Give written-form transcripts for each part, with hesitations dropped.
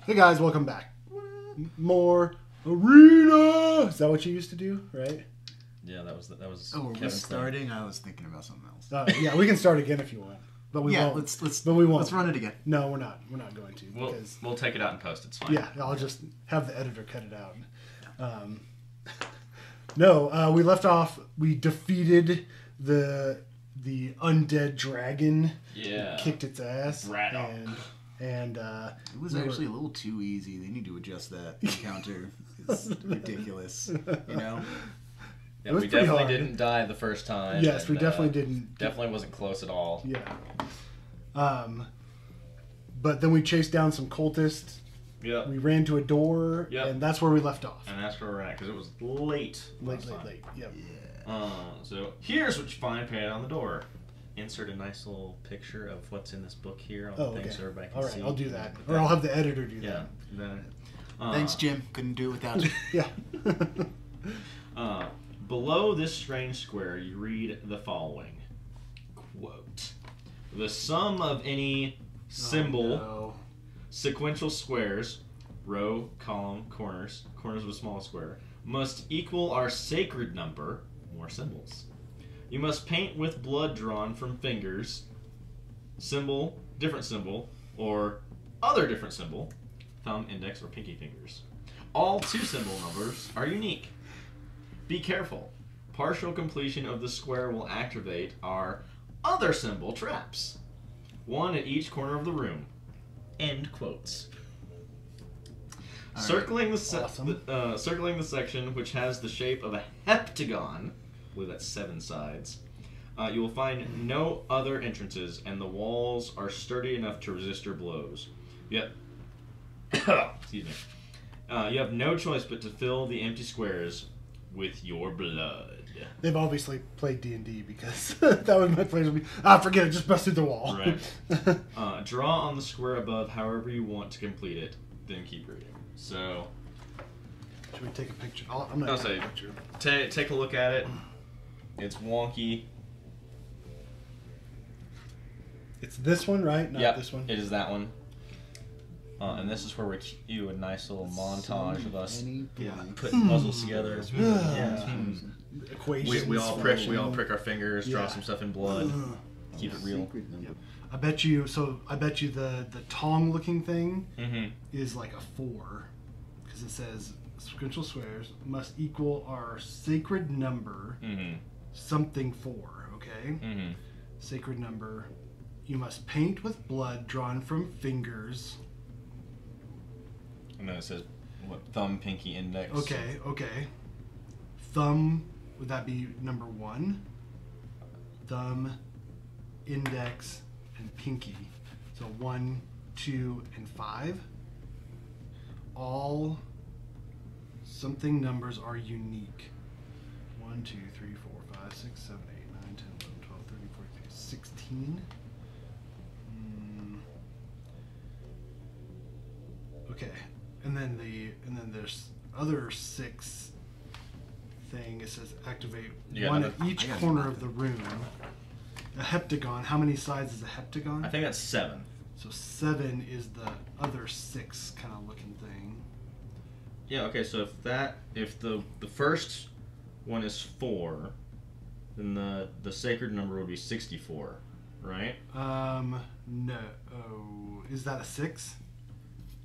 Hey guys, welcome back. More arena. Is that what you used to do, right? Yeah, that was. Oh, we're Kevin's starting. I was thinking about something else. Yeah, we can start again if you want, but we won't. But we won't. Let's run it again. No, we're not. We're not going to. We'll take it out and post. It's fine. Yeah, I'll just have the editor cut it out. No, we left off. We defeated the undead dragon. Yeah. Kicked its ass. And it was actually a little too easy. They need to adjust that encounter. It's ridiculous, you know. Yeah, we definitely didn't die the first time. Yes, we definitely didn't. Definitely wasn't close at all. Yeah. But then we chased down some cultists. Yeah. We ran to a door, Yep. and that's where we left off. And that's where we're at because it was late. Late. Yep. Yeah. So here's what you find painted on the door. Insert a nice little picture of what's in this book here on the thing so everybody can see. All right, I'll do that. Or I'll have the editor do that. Yeah. Thanks, Jim. Couldn't do it without you. Yeah. Below this strange square, you read the following. Quote. The sum of any symbol, sequential squares, row, column, corners of a small square, must equal our sacred number, more symbols. You must paint with blood drawn from fingers, symbol, different symbol, or other different symbol, thumb, index, or pinky fingers. All 2 symbol numbers are unique. Be careful. Partial completion of the square will activate our other symbol traps. 1 at each corner of the room. End quotes. Circling the section which has the shape of a heptagon, I believe that's 7 sides, you will find no other entrances, and the walls are sturdy enough to resist your blows. Yep. Excuse me. You have no choice but to fill the empty squares with your blood. They've obviously played D&D because that was my plan. Forget it, just bust through the wall. Right. Draw on the square above however you want to complete it, then keep reading. So, should we take a picture? I'm going to take a picture. Take a look at it. It's wonky. It's this one, right? Not this one? It is that one. And this is where we do a nice little montage of us putting puzzles together. Equations. We all prick our fingers, draw some stuff in blood, keep it real. Yep. I bet you the tong looking thing is like a 4 because it says sequential squares must equal our sacred number something 4. Okay. Sacred number. You must paint with blood drawn from fingers. And then it says, what, thumb, pinky, index. Okay. Thumb, would that be number 1? Thumb, index, and pinky. So 1, 2, and 5. All something numbers are unique. 1, 2, 3, 4, 5, 6, 7, 8, 9, 10, 11, 12, 13, 14, 15, 16. Okay. And then there's other 6 thing. It says activate 1 at each corner of the room. A heptagon. How many sides is a heptagon? I think that's 7. So 7 is the other 6 kind of looking thing. Yeah. Okay. So if the first one is 4, then the sacred number would be 64, right? No. Is that a 6?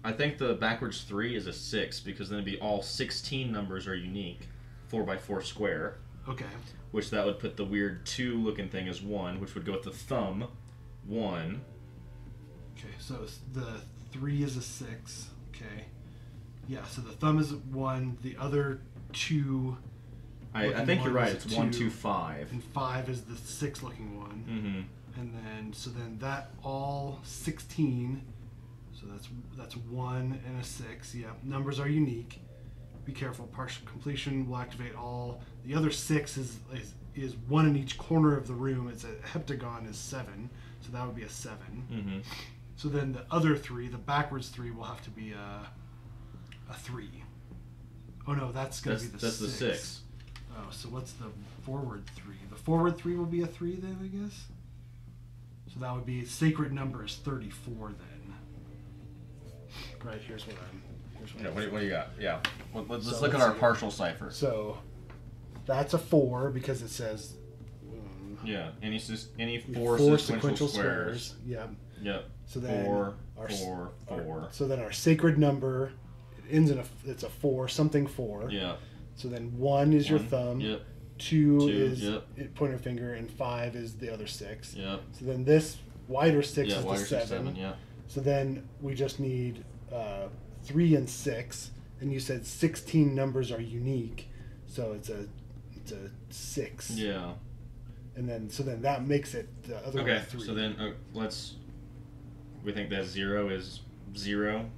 I think the backwards 3 is a 6 because then it'd be all 16 numbers are unique, 4x4 square. Okay. Which that would put the weird 2 looking thing as 1, which would go with the thumb, 1. Okay, so the 3 is a 6. Okay. Yeah, so the thumb is 1. The other 2. I think you're right. It's 1, 2, 5. And 5 is the 6 looking one. And then that all 16. So that's 1 and a 6. Yeah, numbers are unique. Be careful. Partial completion will activate all. The other 6 is 1 in each corner of the room. It's a heptagon is 7, so that would be a 7. So then the other 3, the backwards 3, will have to be a 3. Oh no, that's gonna be the 6. That's the 6. Oh, so what's the forward 3? The forward 3 will be a 3 then, I guess. So that would be sacred number is 34 then. Right, here's what Yeah, what do you got? Yeah. Well, let's So look at let's our see. partial cipher. So that's a 4 because it says Yeah, any four sequential squares. Yeah. Yep. So then 4, our- 4, 4. So then our sacred number, it ends in it's a 4, something 4. Yeah. So then 1 is your 1, thumb. Yep. 2 is yep. pointer finger, and 5 is the other 6. Yep. So then this wider 6 Yeah, is wider the 6, 7. 7. Yeah. So then we just need 3 and 6. And you said 16 numbers are unique, so it's a 6. Yeah. And then so then that makes it the other Okay. way 3. So then we think that 0 is 0.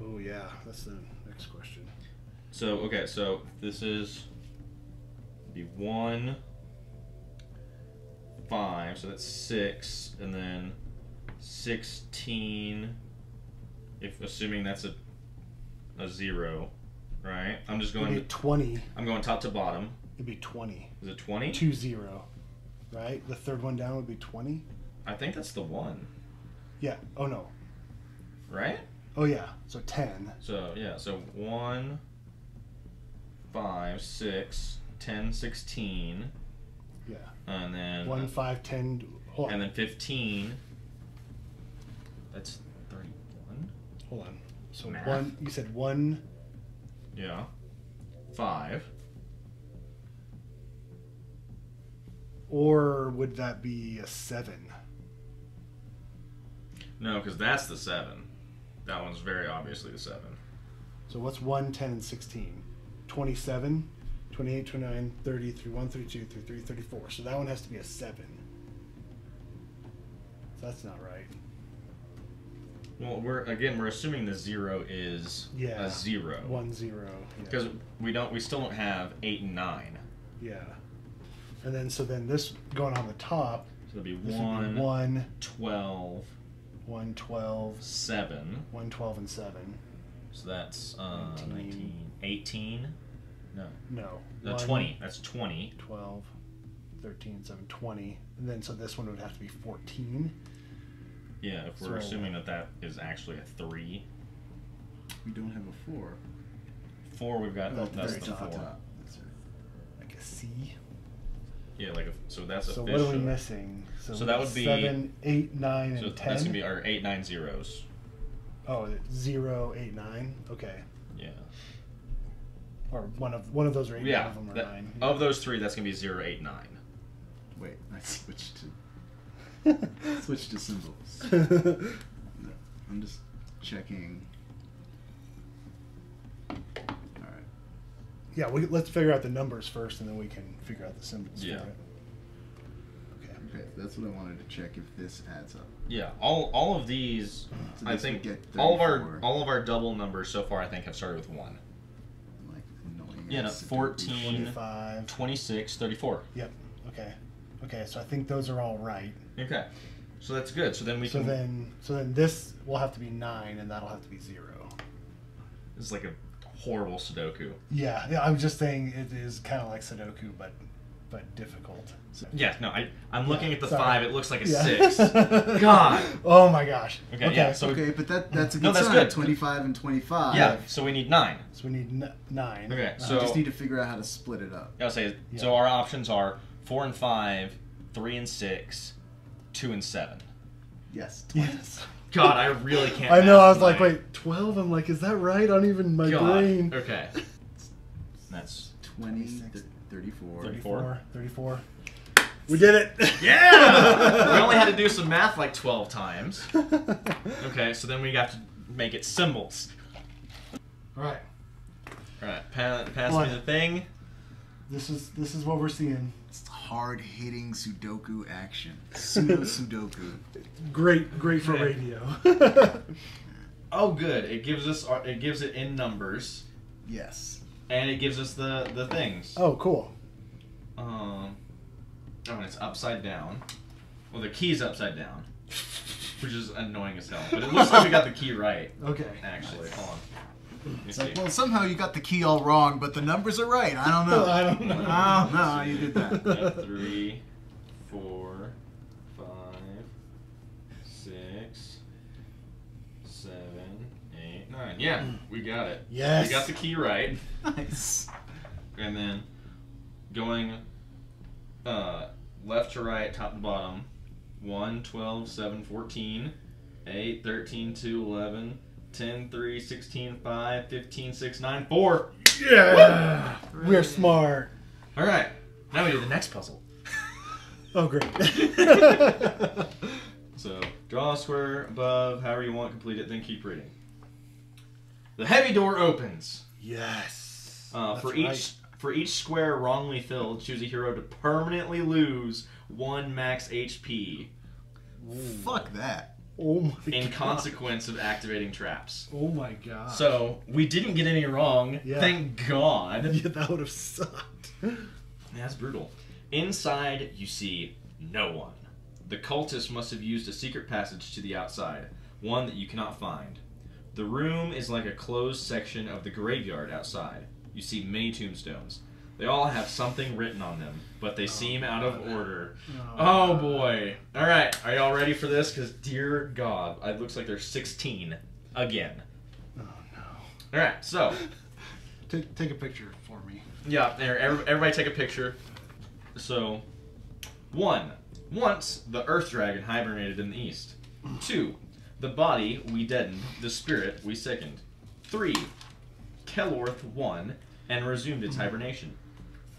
Oh yeah, that's the next question. So okay, so this is be 1, 5. So that's 6, and then 16. If assuming that's a 0, right? I'm just going. It'd be 20. I'm going top to bottom. It'd be 20. Is it 20? 20, right? The third one down would be 20. I think that's the 1, Yeah. Oh no. right? Oh yeah. So 10. So yeah, so 1, 5, 6, 10, 16, Yeah. and then 1, 5, 10. Hold on. and then 15. That's 31. Hold on. So Math. 1. You said 1. Yeah. 5. Or would that be a 7? No, because that's the 7. That one's very obviously the 7. So what's 1, 10, and 16? 27, 28, 29, 30, 31, 32, 33, 34. So that one has to be a 7. So that's not right. Well, we're assuming the 0 is Yeah. a 0. 1, 0. Yeah. Because we still don't have 8 and 9. Yeah. And then so then this going on the top. So it'll be This 1, would be 1, 12, 1, 12, 7. 1, 12, and 7. So that's 19. 19, 18. No, No. 20. That's 20. 12, 13, 7, 20. And then so this one would have to be 14. Yeah, if we're So- assuming that is actually a 3. We don't have a 4. 4 we've got. Oh, at the that's very the 4. top. That's right. Like a C. Yeah, so that's So official. what are we missing? So that would be 7, 8, 9, So and 10. that's gonna be our 8, 9 zeros. Oh, 0, 8, 9. Okay. Yeah. Or one of those are 8. Yeah. One of them are that- 9. Of those 3, that's gonna be 0, 8, 9. Wait, I switched to symbols. No, I'm just checking. Alright. Yeah, let's figure out the numbers first, and then we can figure out the symbols. Yeah. For it. Okay. Okay, that's what I wanted to check if this adds up. Yeah. All of these, So I this would think get all of 34. our double numbers so far, I think, have started with 1. Like annoying. Yeah, no, ass Sudoku 14. shit. 25. 26, 34. Yep. Okay. Okay, so I think those are all right. Okay. So that's good. So then we So can. then this will have to be 9, and that'll have to be 0. It's like a horrible Sudoku. Yeah, I was just saying it is kind of like Sudoku, but difficult. Yeah. No, I'm looking at the Sorry. 5. It looks like a Yeah. 6. God. Oh my gosh. Okay. Yeah. So Okay, but that's a good No, that's sign. good. 25 and 25. yeah. So we need 9. So we need 9. Okay. I So just need to figure out how to split it up. I'll say. Yeah. So our options are 4 and 5, 3 and 6, 2 and 7. Yes. Yes. God, I really can't. I know. math I was like, tonight. wait, 12. I'm like, is that right on even my God. brain? Okay. That's 20, 26. 34. 34. We did it. yeah. We only had to do some math like 12 times. Okay, so then we have to make it symbols. All right. All right, pass What? me the thing. This is what we're seeing. It's hard-hitting Sudoku action. Sudoku. Great for Okay. radio. Oh, good. It gives it in numbers, Yes. and it gives us the things. Oh, cool. And it's upside down. Well, the key's upside down, which is annoying as hell. But it looks like we got the key right. Okay. Actually, hold on. Let me It's see. like, well, somehow you got the key all wrong, but the numbers are right. I don't know. I don't know. Oh, no, how you did that. Yeah, 3, 4, 5, 6, 7, 8, 9. Yeah, we got it. Yes. We got the key right. Nice. And then going left to right, top to bottom. 1, 12, 7, 14, 8, 13, 2, 11, 10, 3, 16, 5, 15, 6, 9, 4. Yeah. We're smart. All right. Now we do the next puzzle. Oh, great. So, draw a square above, however you want, complete it, then keep reading. The heavy door opens. Yes. For each square wrongly filled, choose a hero to permanently lose 1 max HP. Fuck that. Oh my god. In consequence of activating traps. Oh my god. So, we didn't get any wrong. Yeah. Thank God. Yeah, that would have sucked. That's brutal. Inside, you see no one. The cultist must have used a secret passage to the outside, one that you cannot find. The room is like a closed section of the graveyard outside. You see many tombstones. They all have something written on them, but they seem out of order. Oh boy. Alright, are y'all ready for this? Because, dear God, it looks like there's 16 again. Oh no. Alright, so. Take a picture for me. Yeah, there. Everybody take a picture. So, 1. Once, the Earth Dragon hibernated in the east. 2. The body we deadened, the spirit we sickened. 3. Kelorth won and resumed its hibernation.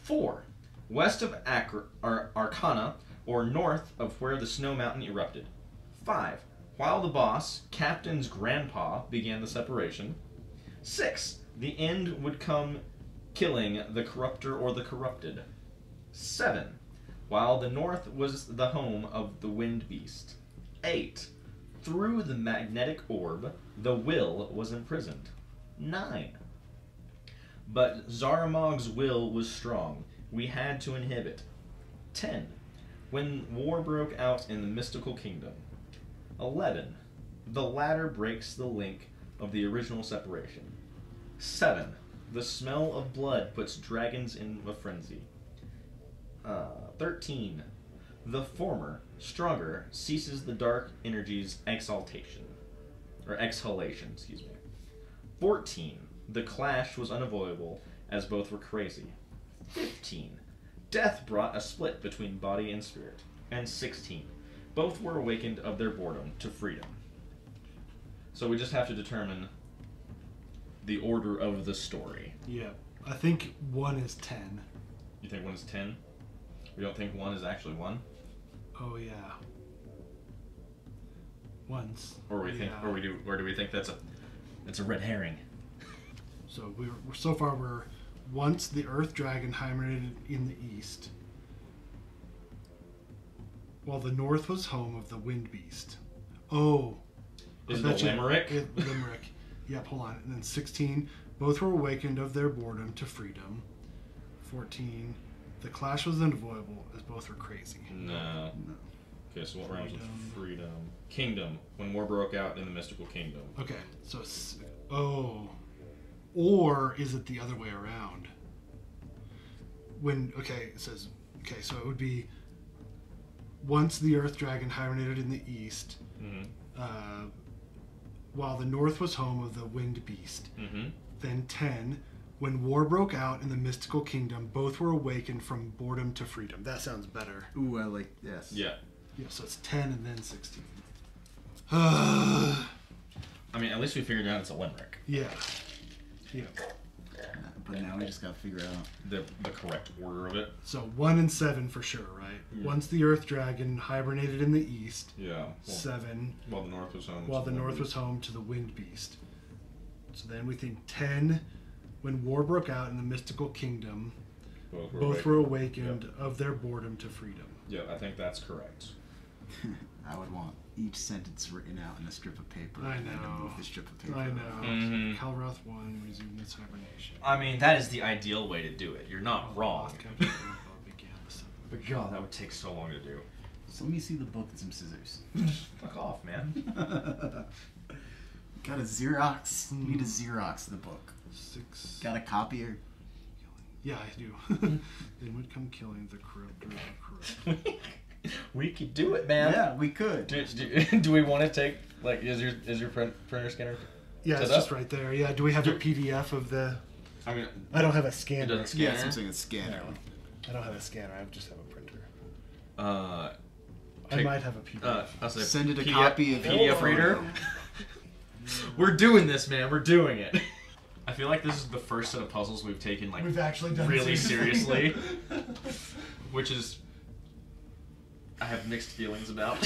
4. West of Arcana, or north of where the snow mountain erupted. 5. While the boss, Captain's grandpa, began the separation. 6. The end would come killing the corruptor or the corrupted. 7. While the north was the home of the wind beast. 8. Through the magnetic orb, the will was imprisoned. 9. But Zarumag's will was strong. We had to inhibit. 10. When war broke out in the mystical kingdom. 11. The latter breaks the link of the original separation. 7. The smell of blood puts dragons in a frenzy. 13. The former, stronger, ceases the dark energy's exhalation. 14. The clash was unavoidable, as both were crazy. 15. Death brought a split between body and spirit. And 16. Both were awakened of their boredom to freedom. So we just have to determine the order of the story. Yeah. I think 1 is 10. You think 1 is 10? We don't think 1 is actually 1? Oh yeah. Once. Or do we think that's a red herring? So we're once the Earth Dragon hibernated in the east, while the north was home of the Wind Beast. Oh. Is it a limerick? Limerick. Yep, hold on. And then 16, both were awakened of their boredom to freedom. 14, the clash was unavoidable as both were crazy. No. Okay, so what rhymes with freedom? Kingdom, when war broke out in the mystical kingdom. Okay, so or is it the other way around? So it would be once the Earth Dragon hibernated in the east, while the north was home of the Wind Beast. Then 10, when war broke out in the mystical kingdom, both were awakened from boredom to freedom. That sounds better. Ooh, I like this. Yeah. Yeah, so it's 10 and then 16. I mean, at least we figured out it's a limerick. Yeah. Yeah. But now we just gotta figure out The correct order of it. So 1 and 7 for sure, right? Yeah. Once the Earth Dragon hibernated in the east. Yeah. 7. While the north was home. While the north was home to the Wind Beast. So then we think 10, when war broke out in the mystical kingdom, both were awakened of their boredom to freedom. Yeah, I think that's correct. I would want each sentence written out in a strip of paper. I And then to know. move the strip of paper. I know. Mhm. Kalroth 1 resumed its hibernation. I mean, that is the ideal way to do it. You're not wrong. But God, that would take so long to do. So let me see the book and some scissors. Fuck off, man. Got a Xerox. You need a Xerox of the book. 6. Got a copier. Yeah, I do. Then would come killing the corrupt or the corrupt. We could do it, man. Yeah, we could. Do we want to take, like, is your printer scanner Yeah, it's just right there. Yeah, do we have a PDF of the... I mean, I don't have a it scanner. doesn't scan. Yeah, I'm saying a scanner. I don't have a scanner. I just have a printer. Take, I might have a PDF. I'll say Send it a PDF, copy of PDF reader. We're doing this, man. We're doing it. I feel like this is the first set of puzzles we've taken like We've actually done really seriously, which is I have mixed feelings about.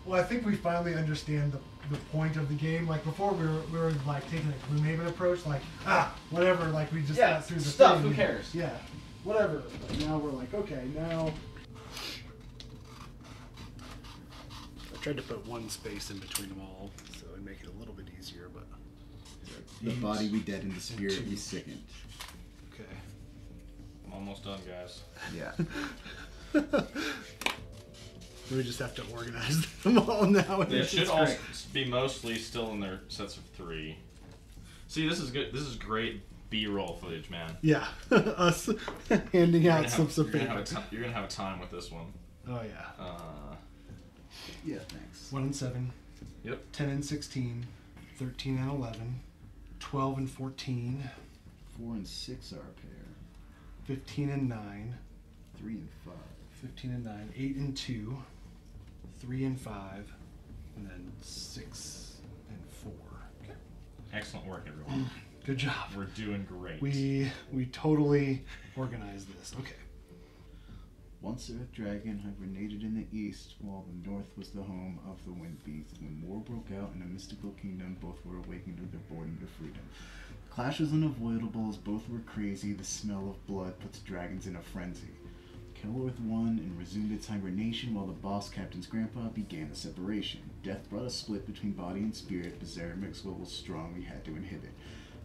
Well, I think we finally understand the point of the game. Like before, we were like taking a Gloomhaven approach, like whatever. Like we just got through the stuff. thing. Who cares? Yeah, whatever. But now we're like, okay, now. I tried to put one space in between them all, so it'd make it a little bit easier. But The body we dead and the spirit we sickened. okay. I'm almost done, guys. Yeah. We just have to organize them all now. They should all be mostly still in their sets of 3. See, this is good. This is great B-roll footage, man. Yeah, us handing out some paper. You're gonna have a time with this one. Oh yeah. Yeah, thanks. 1 and 7. Yep. 10 and 16. 13 and 11. 12 and 14. 4 and 6 are a pair. 15 and 9. 3 and 5. 15 and 9. 8 and 2. 3 and 5. And then 6 and 4. Okay. Excellent work, everyone. Good job. We're doing great. We totally organized this. Okay. Once Earth Dragon hibernated in the east, while the north was the home of the Wind Beast. When war broke out in a mystical kingdom, both were awakened with their boredom to freedom. The clash was unavoidable as both were crazy. The smell of blood puts dragons in a frenzy. Kelworth won and resumed its hibernation, while the boss captain's grandpa began the separation. Death brought a split between body and spirit, but Zarumag's will was strong, we had to inhibit.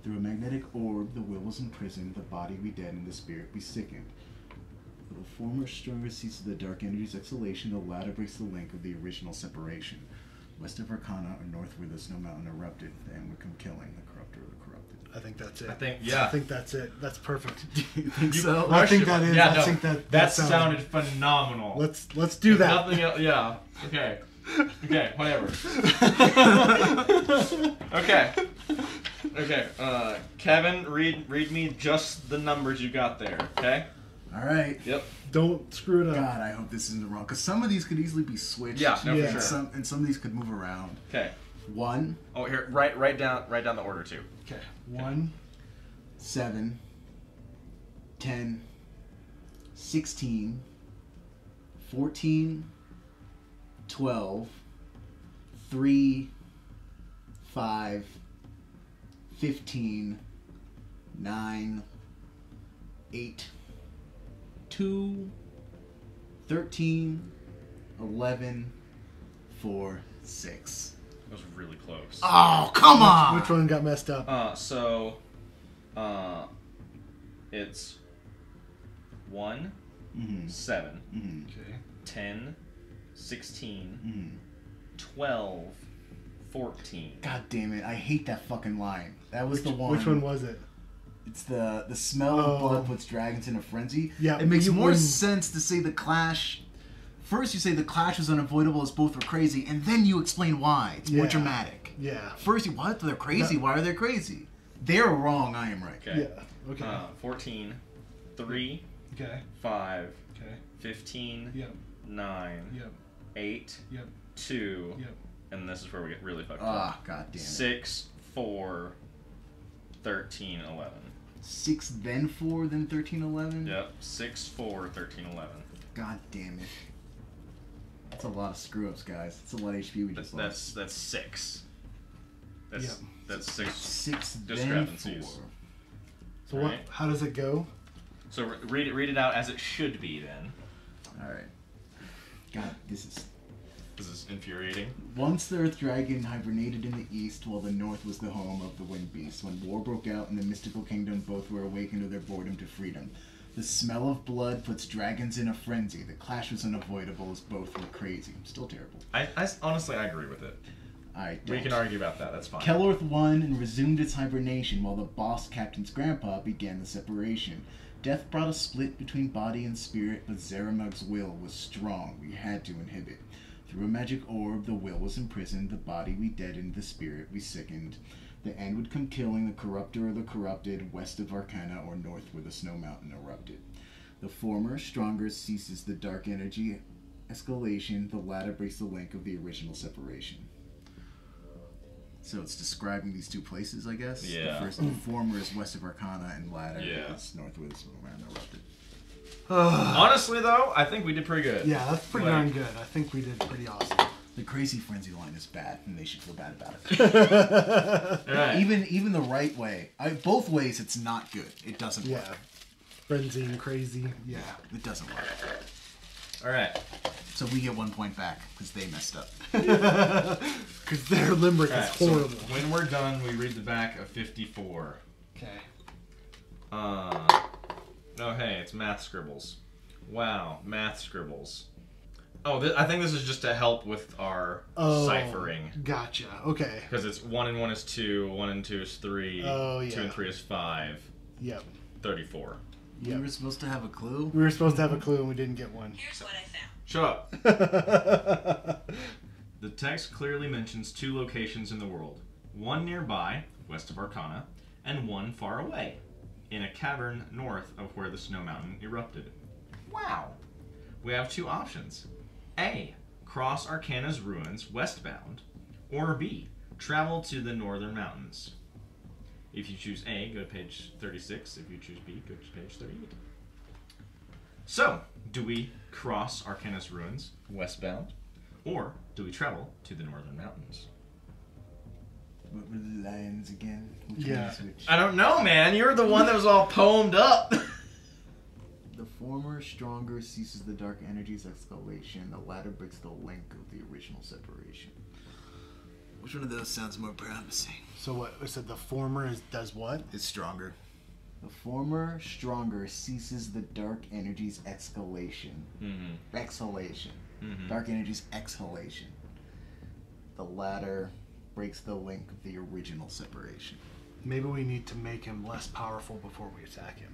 Through a magnetic orb, the will was imprisoned, the body we dead and the spirit we sickened. The former stronger ceases the dark energy's exhalation, the latter breaks the link of the original separation. West of Arcana or north where the snow mountain erupted, the end would come killing the corrupter of the corrupted. I think that's it. I think that's it. That's perfect. You think so? I think that is. Yeah, I think that sounded phenomenal. Let's do that. Nothing else. Yeah. Okay. Okay. Whatever. Okay. Okay. Kevin, read me just the numbers you got there. Okay. All right. Yep. Don't screw it up. God, I hope this isn't wrong, because some of these could easily be switched. Yeah, no, Yeah. for sure. And some of these could move around. Okay. 1, Oh, here, write down the order too. Okay. 1, 7, 10, 16, 14, 12, 3, 5, 15, 9, 8, 2, 13, 11, 4, 6. That was really close. Oh, come on! Which one got messed up? So, it's 1, Mm-hmm. 7, Mm-hmm. Okay. 10, 16, Mm-hmm. 12, 14. God damn it! I hate that fucking line. That was the one. Which one was it? It's the smell of blood puts dragons in a frenzy. Yeah, it makes you more wouldn't- sense to say the clash. First, you say the clash was unavoidable as both were crazy, and then you explain why. It's more Yeah. dramatic. Yeah. First, you what? They're crazy. Why are they crazy? They're wrong. I am right. Okay. Yeah. Okay. 14, 3, Okay. 5, Okay. 15, Yep. 9, Yep. 8, Yep. 2, Yep. and this is where we get really fucked up. Ah, god damn it. 6, 4, 13, 11. 6, then 4, then 13, 11? Yep, 6, 4, 13, 11. God damn it. That's a lot of screw ups, guys. That's a lot of HP we just lost. That's 6. Yep. That's 6. 6, then discrepancies. 4. So Right. what? How does it go? So read it out as it should be then. Alright. God, this is infuriating. Once the Earth Dragon hibernated in the east, while the north was the home of the Wind Beast. When war broke out in the mystical kingdom, both were awakened to their boredom to freedom. The smell of blood puts dragons in a frenzy. The clash was unavoidable as both were crazy. Still terrible. I honestly, I agree with it. We can argue about that. That's fine. Kelworth won and resumed its hibernation, while the boss captain's grandpa began the separation. Death brought a split between body and spirit, but Zarumag's will was strong. We had to inhibit. Through a magic orb, the will was imprisoned, the body we deadened, the spirit we sickened. The end would come killing the corruptor or the corrupted, west of Arcana or north where the snow mountain erupted. The former, stronger, ceases the dark energy escalation, the latter breaks the link of the original separation. So it's describing these two places, I guess? Yeah. The former is west of Arcana and latter Yeah. is north where the snow mountain erupted. Honestly, though, I think we did pretty good. Yeah, that's pretty darn good. I think we did pretty awesome. The crazy frenzy line is bad, and they should feel bad about it. Right. Even the right way. Both ways, it's not good. It doesn't work. Yeah. Frenzy and crazy. Yeah. It doesn't work. All right. So we get 1 point back because they messed up. Because their limerick is horrible. So when we're done, we read the back of 54. Okay. Oh, hey, it's math scribbles. Wow, math scribbles. Oh, I think this is just to help with our ciphering. Gotcha. Okay. Because it's 1 and 1 is 2, 1 and 2 is 3, 2 and 3 is 5. Yep. 34. We were supposed to have a clue? We were supposed to have a clue and we didn't get one. Here's what I found. Shut up. The text clearly mentions 2 locations in the world. One nearby, west of Arcana, and one far away, in a cavern north of where the snow mountain erupted. Wow. We have 2 options. A. Cross Arcana's ruins westbound. Or B. Travel to the northern mountains. If you choose A, go to page 36. If you choose B, go to page 38. So, do we cross Arcana's ruins westbound? Or do we travel to the northern mountains? What were the lines again? Which Yeah. one is which? I don't know, man. You're the one that was all poemed up. The former, stronger, ceases the dark energy's escalation. The latter breaks the link of the original separation. Which one of those sounds more promising? So what? I said the former does what? It's stronger. The former, stronger, ceases the dark energy's exhalation. Mm-hmm. Exhalation. Mm-hmm. Dark energy's exhalation. The latter breaks the link of the original separation. Maybe we need to make him less powerful before we attack him.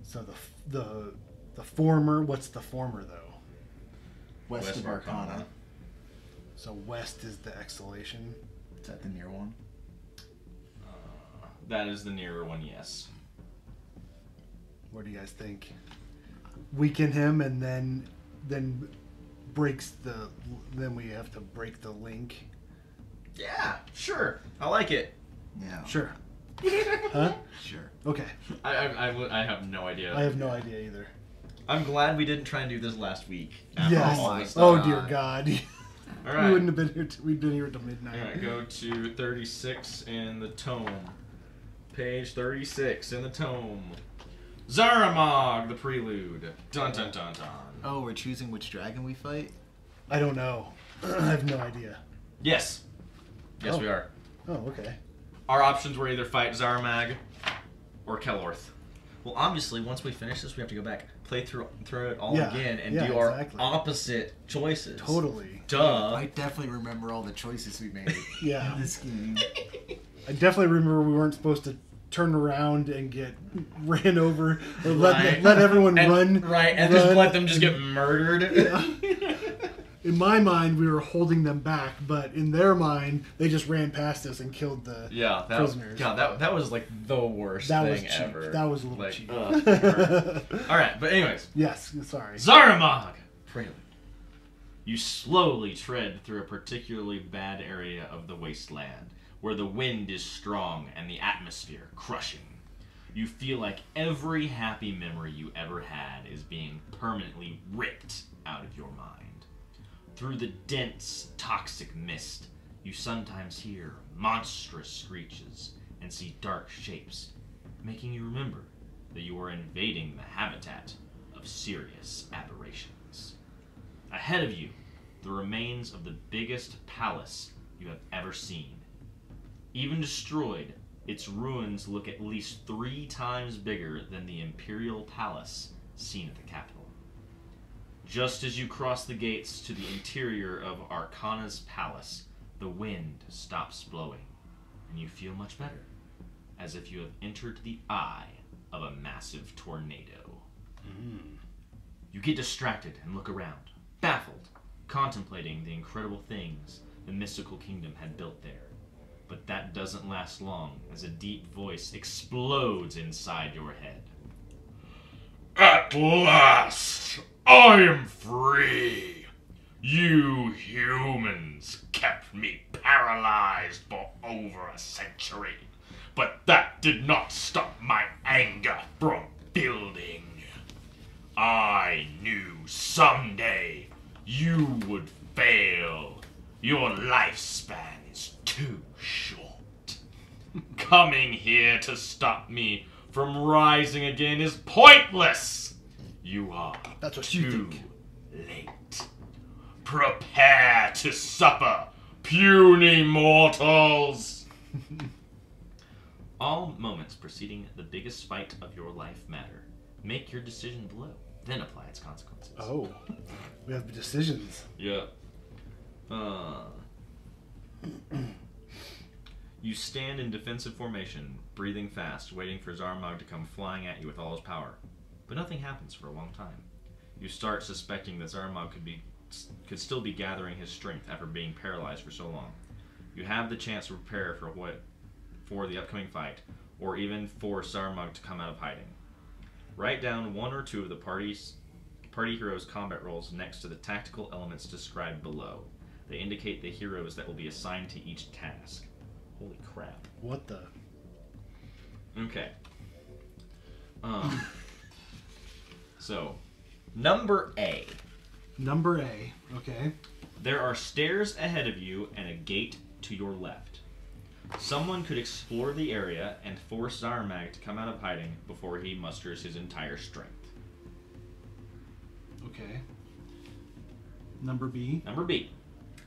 So the former, what's the former though? West of Arcana. So west is the exhalation. Is that the near one? That is the nearer one, yes. What do you guys think? Weaken him and then breaks the. Then we have to break the link. Yeah, sure. I like it. Yeah. Sure. Huh? Sure. Okay. I have no idea. I have no idea either. I'm glad we didn't try and do this last week. After Yes. all this Oh stuff. dear God. All right. We wouldn't have been here. We'd been here till midnight. All right, go to 36 in the tome. Page 36 in the tome. Zarumag, the prelude. Dun dun dun dun. Oh, we're choosing which dragon we fight? I don't know. I have no idea. Yes. Yes, Oh. we are. Oh, okay. Our options were either fight Zarumag or Kelorth. Well, obviously, once we finish this, we have to go back, play through it all Yeah, again, and yeah, do our exactly. opposite choices. Totally. Duh. I definitely remember all the choices we made Yeah. in this game. I definitely remember we weren't supposed to turn around and get ran over or let everyone run. Right, and run. just let them just get murdered. In my mind, we were holding them back, but in their mind, they just ran past us and killed the Yeah, prisoners. that was like the worst That was thing cheap. ever. That was a little Like, cheap. All right, but anyways, Yes, sorry. Zarumag. Prelude. You slowly tread through a particularly bad area of the wasteland, where the wind is strong and the atmosphere crushing. You feel like every happy memory you ever had is being permanently ripped out of your mind. Through the dense, toxic mist, you sometimes hear monstrous screeches and see dark shapes, making you remember that you are invading the habitat of serious aberrations. Ahead of you, the remains of the biggest palace you have ever seen. Even destroyed, its ruins look at least 3 times bigger than the Imperial Palace seen at the capital. Just as you cross the gates to the interior of Arcana's palace, the wind stops blowing, and you feel much better, as if you have entered the eye of a massive tornado. You get distracted and look around, baffled, contemplating the incredible things the mystical kingdom had built there. But that doesn't last long, as a deep voice explodes inside your head. At last, I am free! You humans kept me paralyzed for over a century, but that did not stop my anger from building. I knew someday you would fail. Your lifespan is too short. Coming here to stop me from rising again is pointless. You are That's what too you think. late. Prepare to suffer, puny mortals. All moments preceding the biggest fight of your life matter. Make your decision below, then apply its consequences. Oh, we have decisions. Yeah. You stand in defensive formation, breathing fast, waiting for Zarumag to come flying at you with all his power. But nothing happens for a long time. You start suspecting that Zarumag could still be gathering his strength after being paralyzed for so long. You have the chance to prepare for the upcoming fight, or even for Zarumag to come out of hiding. Write down one or two of the party heroes' combat roles next to the tactical elements described below. They indicate the heroes that will be assigned to each task. Holy crap. What the? Okay. So, number A. Number A. Okay. There are stairs ahead of you and a gate to your left. Someone could explore the area and force Zarumag to come out of hiding before he musters his entire strength. Okay. Number B. Number B.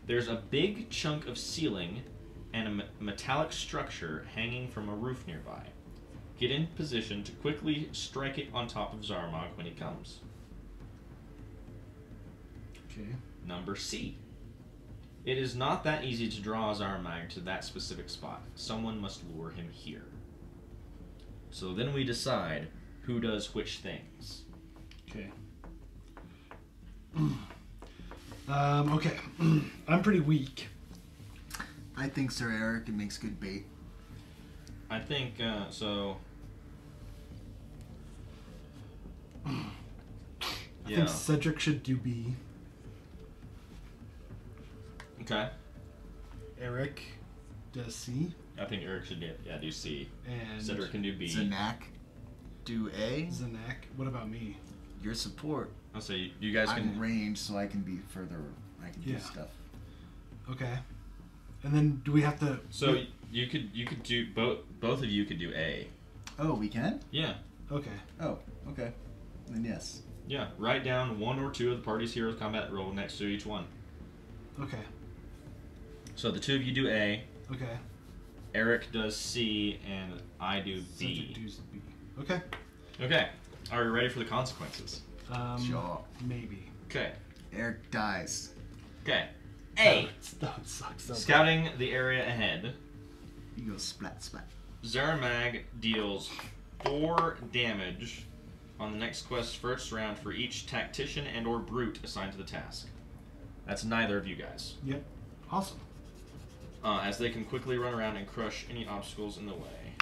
There's a big chunk of ceiling and a metallic structure hanging from a roof nearby. Get in position to quickly strike it on top of Zarumag when he comes. Okay. Number C. It is not that easy to draw Zarumag to that specific spot. Someone must lure him here. So then we decide who does which things. Okay. Okay. I'm pretty weak. I think Sir Eric, it makes good bait. I think, so... I Yeah. think Cedric should do B. Okay. Eric does C. I think Eric should do C. And Cedric can do B. Zanak, do A. Zanak. What about me? Your support. I'll say you guys I'm can... ranged, so I can be further. I can do Yeah. stuff. Okay. And then do we have to? So you could do both of you could do A. Oh, we can? Yeah. Okay. Oh, okay. Then yes. Yeah. Write down one or two of the party's heroes' combat role next to each one. Okay. So the two of you do A. Okay. Eric does C, and I do B. Cedric does B. Okay. Okay. Are we ready for the consequences? Sure. Maybe. Okay. Eric dies. Okay. A. That sucks. So Scouting the area ahead, You go splat splat. Zarumag deals 4 damage on the next quest's first round for each tactician and or brute assigned to the task. That's neither of you guys. Yep. Awesome. As they can quickly run around and crush any obstacles in the way.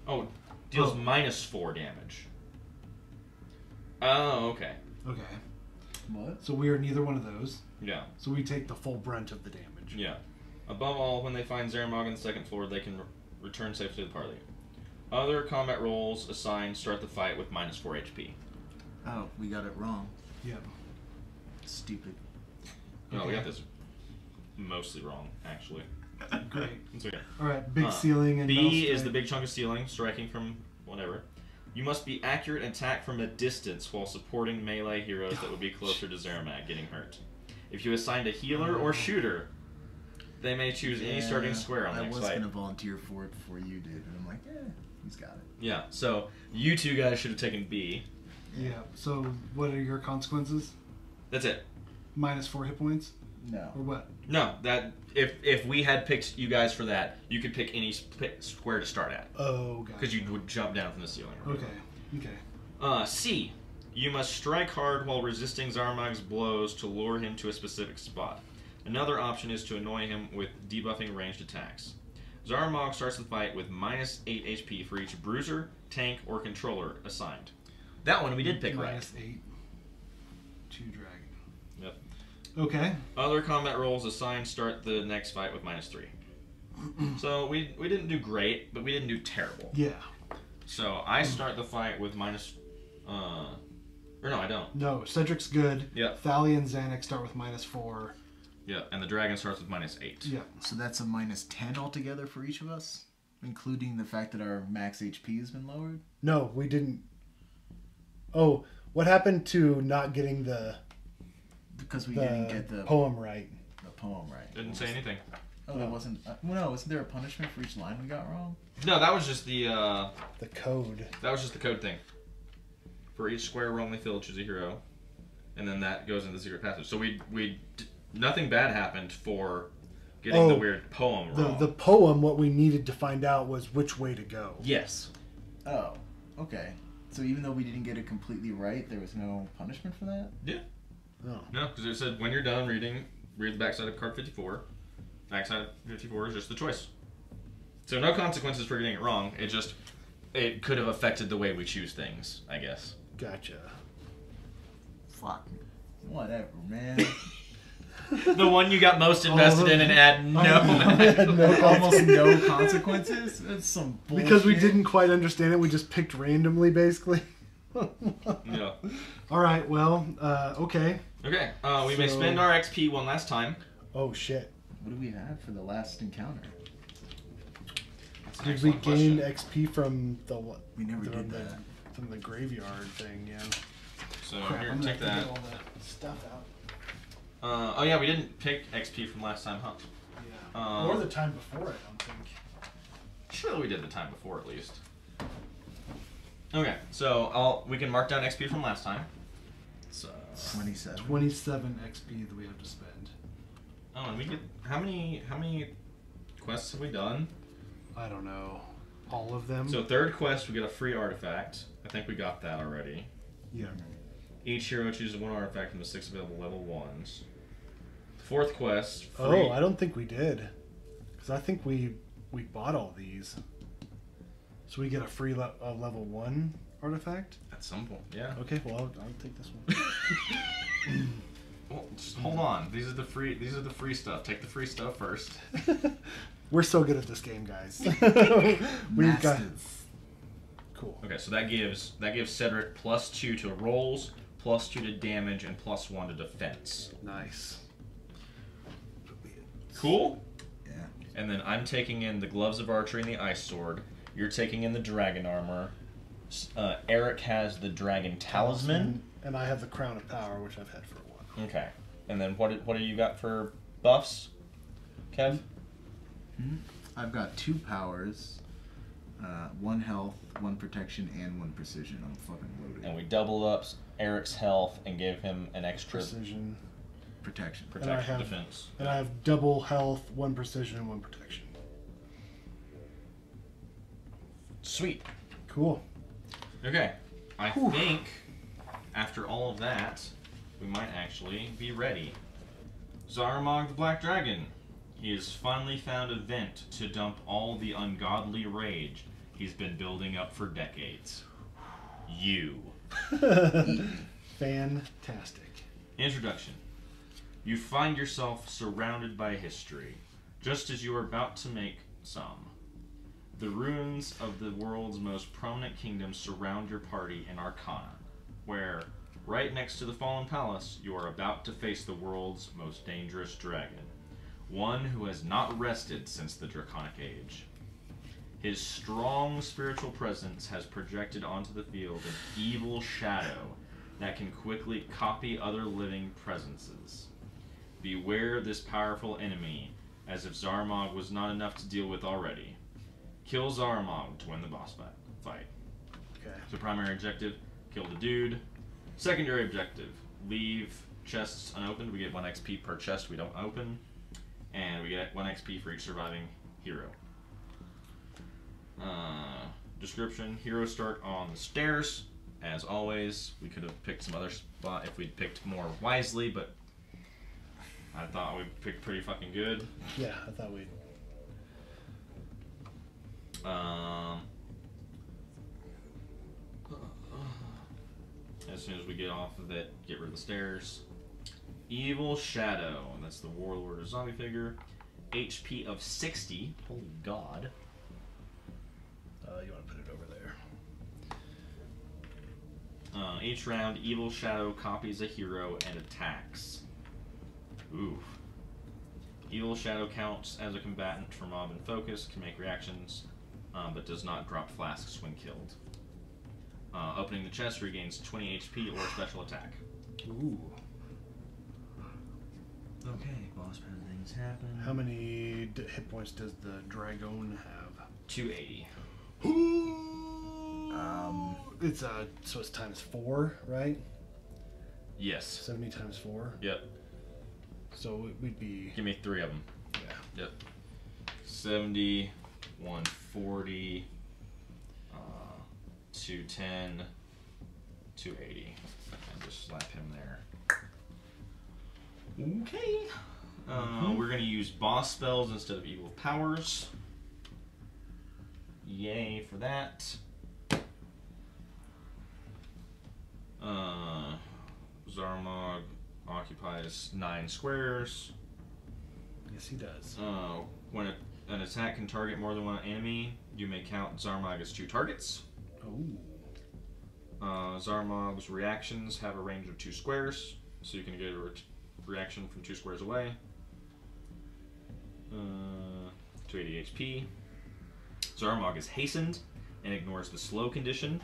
Oh, deals -4 damage. Oh, okay. Okay. What? So we are neither one of those. Yeah. So we take the full brunt of the damage. Yeah. Above all, when they find Zarumag on the second floor, they can return safely to the party. Other combat roles assigned start the fight with -4 HP. Oh, we got it wrong. Yep. Stupid. No, we Okay. got this mostly wrong, actually. Great. It's okay. All right. Big ceiling and B metal is strike. the big chunk of ceiling, striking from whatever. You must be accurate and attack from a distance while supporting melee heroes that would be closer to Zarumag getting hurt. If you assigned a healer or shooter, they may choose any starting square on the next I was fight. going to volunteer for it before you did, and I'm like, he's got it. Yeah, so you two guys should have taken B. Yeah. So what are your consequences? That's it. -4 hit points No. or what? No, that if we had picked you guys for that, you could pick any square to start at. Oh, gotcha. Because you would jump down from the ceiling. Okay. Okay. C. You must strike hard while resisting Zarumag's blows to lure him to a specific spot. Another option is to annoy him with debuffing ranged attacks. Zarumag starts the fight with minus 8 HP for each bruiser, tank, or controller assigned. That one we did pick right. Minus 8 to dragon. Yep. Okay. Other combat rolls assigned start the next fight with minus 3. So we didn't do great, but we didn't do terrible. Yeah. So I start the fight with minus... or no, I don't. No, Cedric's good. Yeah. Thalia and Xanax start with minus 4. Yeah, and the dragon starts with minus 8. Yeah. So that's a minus 10 altogether for each of us? Including the fact that our max HP has been lowered? No, we didn't. Oh, what happened to not getting the... Because we didn't get the poem right. The poem right. Didn't say anything. Oh, that wasn't... well, no, wasn't there a punishment for each line we got wrong? No, that was just the code. That was just the code thing. For each square wrongly filled, choose a hero, and then that goes into the secret passage. So nothing bad happened for getting the weird poem wrong. The poem, what we needed to find out was which way to go. Yes. Oh, okay. So even though we didn't get it completely right, there was no punishment for that? Yeah. Oh. No, because it said when you're done read the backside of card 54. Backside of 54 is just the choice. So no consequences for getting it wrong. It could have affected the way we choose things, I guess. Gotcha. Fuck. Whatever, man. The one you got most invested in and had almost no consequences? That's some bullshit. Because we didn't quite understand it, we just picked randomly, basically. Yeah. All right, well, okay. Okay, we may spend our XP one last time. Oh, shit. What do we have for the last encounter? Did we gain XP from the... We never did that. From the graveyard thing, yeah. So Crap, here, I'm take gonna have that. to get all the stuff out. Oh yeah, we didn't pick XP from last time, huh? Yeah. Or the time before, I don't think. Sure, we did the time before at least. Okay, so we can mark down XP from last time. So 27. 27 XP that we have to spend. Oh, and we get how many quests have we done? I don't know. All of them. So third quest, we get a free artifact. I think we got that already. Yeah. Each hero chooses one artifact from the 6 available level 1s. Fourth quest, free... Oh, I don't think we did. Because I think we bought all these. So we get a free level 1 artifact? At some point, yeah. Okay, well, I'll take this one. Well, just hold on. These are the free stuff. Take the free stuff first. We're so good at this game, guys. We've got... Cool. Okay, so that gives Cedric +2 to rolls, +2 to damage, and +1 to defense. Nice. Cool? Yeah. And then I'm taking in the gloves of archery and the ice sword. You're taking in the dragon armor. Eric has the dragon talisman. And I have the crown of power, which I've had for a while. Okay. And then what do you got for buffs, Kev? I've got 2 powers, 1 health, 1 protection, and 1 precision. I'm fucking loaded. And we double up Eric's health and give him an extra precision. Protection. Defense. And I have double health, 1 precision, and 1 protection. Sweet. Cool. Okay. I think after all of that, we might actually be ready. Zarumag the Black Dragon. He has finally found a vent to dump all the ungodly rage he's been building up for decades. You. Fantastic. Introduction. You find yourself surrounded by history, just as you are about to make some. The ruins of the world's most prominent kingdom surround your party in Arcana, where, right next to the Fallen Palace, you are about to face the world's most dangerous dragon. One who has not rested since the Draconic Age. His strong spiritual presence has projected onto the field an evil shadow that can quickly copy other living presences. Beware this powerful enemy, as if Zarumag was not enough to deal with already. Kill Zarumag to win the boss fight. Okay. So primary objective, kill the dude. Secondary objective, leave chests unopened. We get 1 XP per chest we don't open. And we get 1 XP for each surviving hero. Description, heroes start on the stairs. as always. We could have picked some other spot if we'd picked more wisely, but I thought we picked pretty fucking good. Yeah, I thought we'd. As soon as we get off of it, get rid of the stairs. Evil Shadow. That's the Warlord or zombie figure. HP of 60. Holy God. You want to put it over there. Each round, Evil Shadow copies a hero and attacks. Ooh. Evil Shadow counts as a combatant for mob and focus, can make reactions, but does not drop flasks when killed. Opening the chest regains 20 HP or special attack. Ooh. Okay, boss battle things happen. How many hit points does the Dragon have? 280. It's so it's times 4, right? Yes. 70 times 4. Yep. So we'd be. Give me 3 of them. Yeah. Yep. 70, 140, 210, 280. And just slap him there. Okay. We're going to use boss spells instead of evil powers. Yay for that. Zarumag occupies 9 squares. Yes, he does. When an attack can target more than one enemy, you may count Zarumag as 2 targets. Oh. Zarumag's reactions have a range of 2 squares, so you can get a reaction from 2 squares away. 280 HP. Zarumag is hastened and ignores the slow condition.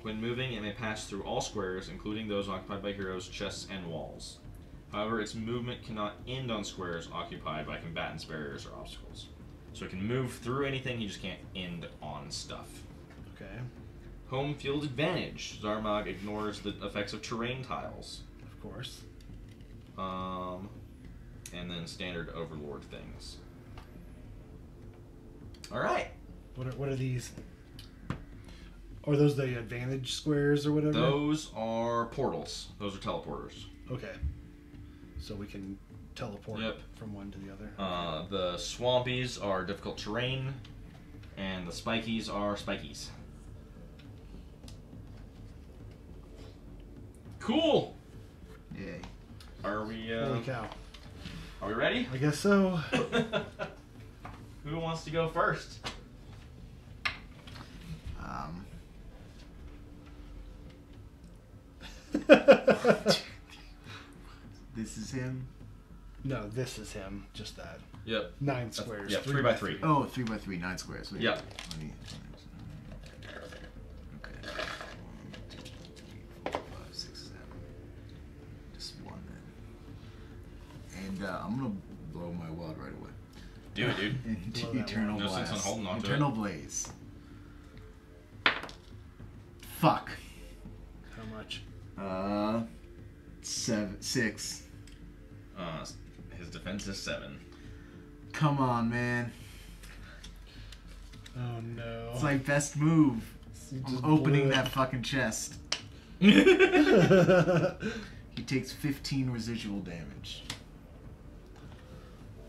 When moving, it may pass through all squares, including those occupied by heroes, chests, and walls. However, its movement cannot end on squares occupied by combatants, barriers, or obstacles. So it can move through anything, he just can't end on stuff. Okay. Home field advantage. Zarumag ignores the effects of terrain tiles. Of course. And then standard overlord things. Alright. What are these? Are those the advantage squares or whatever? Those are portals. Those are teleporters. Okay. So we can teleport from one to the other. The swampies are difficult terrain, and the spikies are spikies. Cool. Yay. Are we? Holy cow! Are we ready? I guess so. Who wants to go first? This is him. No, this is him. Just that. Yep. 9 squares. Yeah, 3 by 3. Oh, 3 by 3, 9 squares. Wait, Yep. Okay. 1, 2, 3, 4, 5, 6, 7. Just one then. And I'm gonna blow my wad right away. Do it, dude. Into Blow that Eternal one. No Blast. sense on holding on to Eternal it. Blaze. Fuck. How much? 6. His defense is 7. Come on, man. Oh no. It's my best move. You I'm just opening blew that fucking chest. it. He takes 15 residual damage.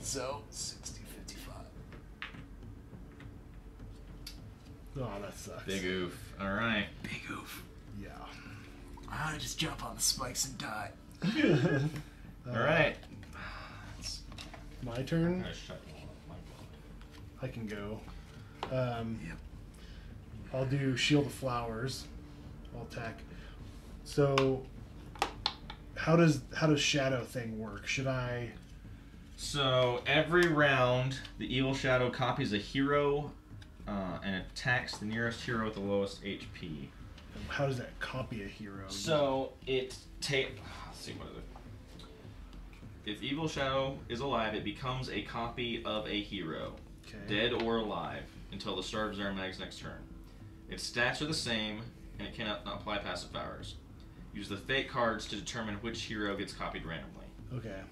So, 60, 55. Oh, that sucks. Big oof. Alright. Big oof. Yeah. I just jump on the spikes and die. Alright. My turn. Gotta shut you off. My God. I can go. Yep. I'll do Shield of Flowers. I'll attack. So, how does Shadow thing work? Should I? So every round, the Evil Shadow copies a hero and attacks the nearest hero with the lowest HP. How does that copy a hero? So it let's see what is it. If Evil Shadow is alive, it becomes a copy of a hero, Okay. dead or alive, until the start of Zarumag's next turn. Its stats are the same, and it cannot apply passive powers. Use the fate cards to determine which hero gets copied randomly. Okay.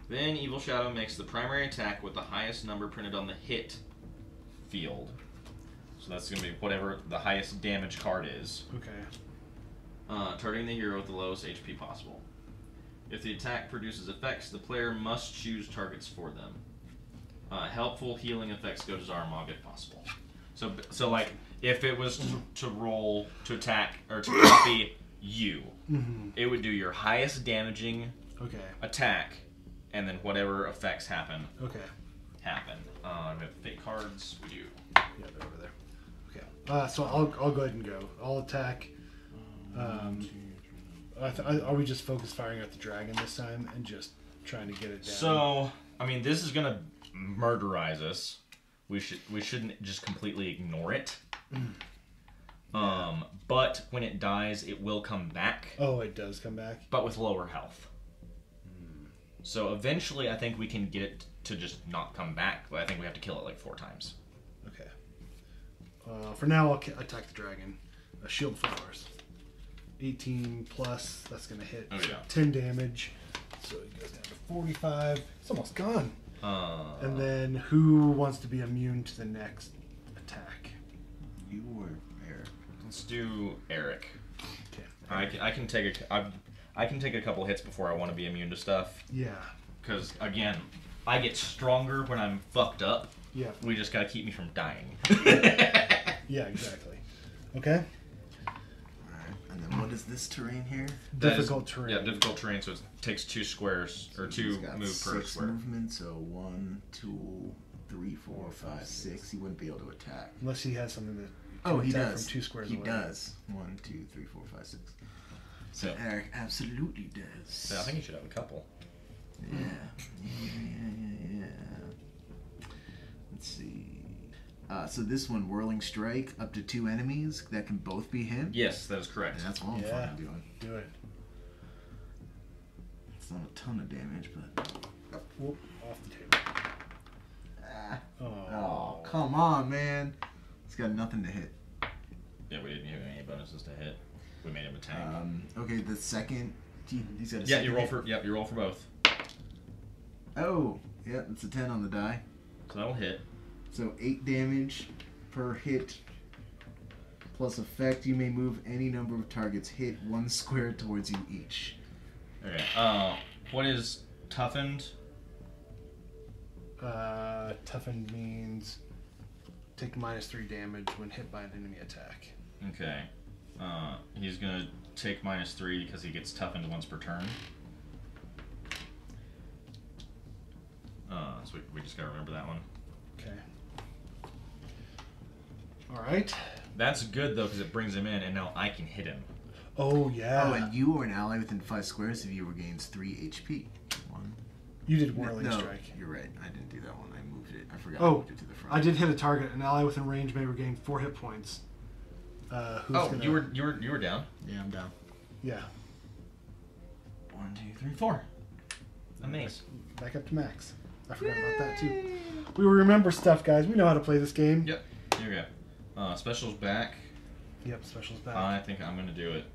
Then Evil Shadow makes the primary attack with the highest number printed on the hit field. So that's going to be whatever the highest damage card is. Okay. Targeting the hero with the lowest HP possible. If the attack produces effects, the player must choose targets for them. Helpful healing effects go to Zarumag if possible. So like, if it was to roll to attack or to copy you, it would do your highest damaging attack, and then whatever effects happen. Happen. We have fake cards. We do. Yeah, they're over there. Okay. So I'll go ahead and go. I'll attack. Are we just focus firing at the dragon this time and just trying to get it down? So, I mean, this is gonna murderize us. We shouldn't just completely ignore it. But when it dies, it will come back. Oh, it does come back? But with lower health. So eventually, I think we can get it to just not come back. But I think we have to kill it like 4 times. Okay. For now, I'll attack the dragon. A shield flowers. 18 plus, that's going to hit 10 damage. So it goes down to 45. It's almost gone. And then who wants to be immune to the next attack? You or Eric? Let's do Eric. Okay. I can take a couple hits before I want to be immune to stuff. Yeah. Because again, I get stronger when I'm fucked up. Yeah. We just gotta keep me from dying. Yeah, exactly. Okay. And then what is this terrain here? Difficult terrain. Yeah, difficult terrain. So it takes 2 squares or 2 move per square. Movement, so 1, 2, 3, 4, 5, 6. He wouldn't be able to attack. Unless he has something that. Oh, he does. From 2 squares he away. does. 1, 2, 3, 4, 5, 6. So Eric absolutely does. Yeah, I think you should have a couple. Yeah. Let's see. So this one, Whirling Strike, up to 2 enemies that can both be him? Yes, that is correct. Yeah, that's what I'm fucking doing. Do it. It's not a ton of damage, but... Whoop, off the table. Oh, come on, man. It's got nothing to hit. Yeah, we didn't give him any bonuses to hit. We made him a tank. Okay, the second... He's got a yeah, second you roll for both. Oh, yeah, it's a 10 on the die. So that'll hit. So 8 damage per hit. Plus effect, you may move any number of targets hit 1 square towards you each. Okay. What is toughened? Toughened means take -3 damage when hit by an enemy attack. Okay. He's gonna take -3 because he gets toughened once per turn. So we just gotta remember that one. Okay. Alright. That's good though because it brings him in and now I can hit him. Oh, yeah. Oh, and you or an ally within 5 squares of you regains 3 HP. 1. You did Whirling Strike. You're right. I didn't do that one. I moved it. I forgot Oh, I moved it to the front. I did hit a target. An ally within range may regain 4 hit points. You were down. Yeah, I'm down. Yeah. 1, 2, 3, 4. Amaze. Back up to max. I forgot about that too. We remember stuff, guys. We know how to play this game. Yep. Here we go. Special's back. Yep, special's back. I think I'm gonna do it.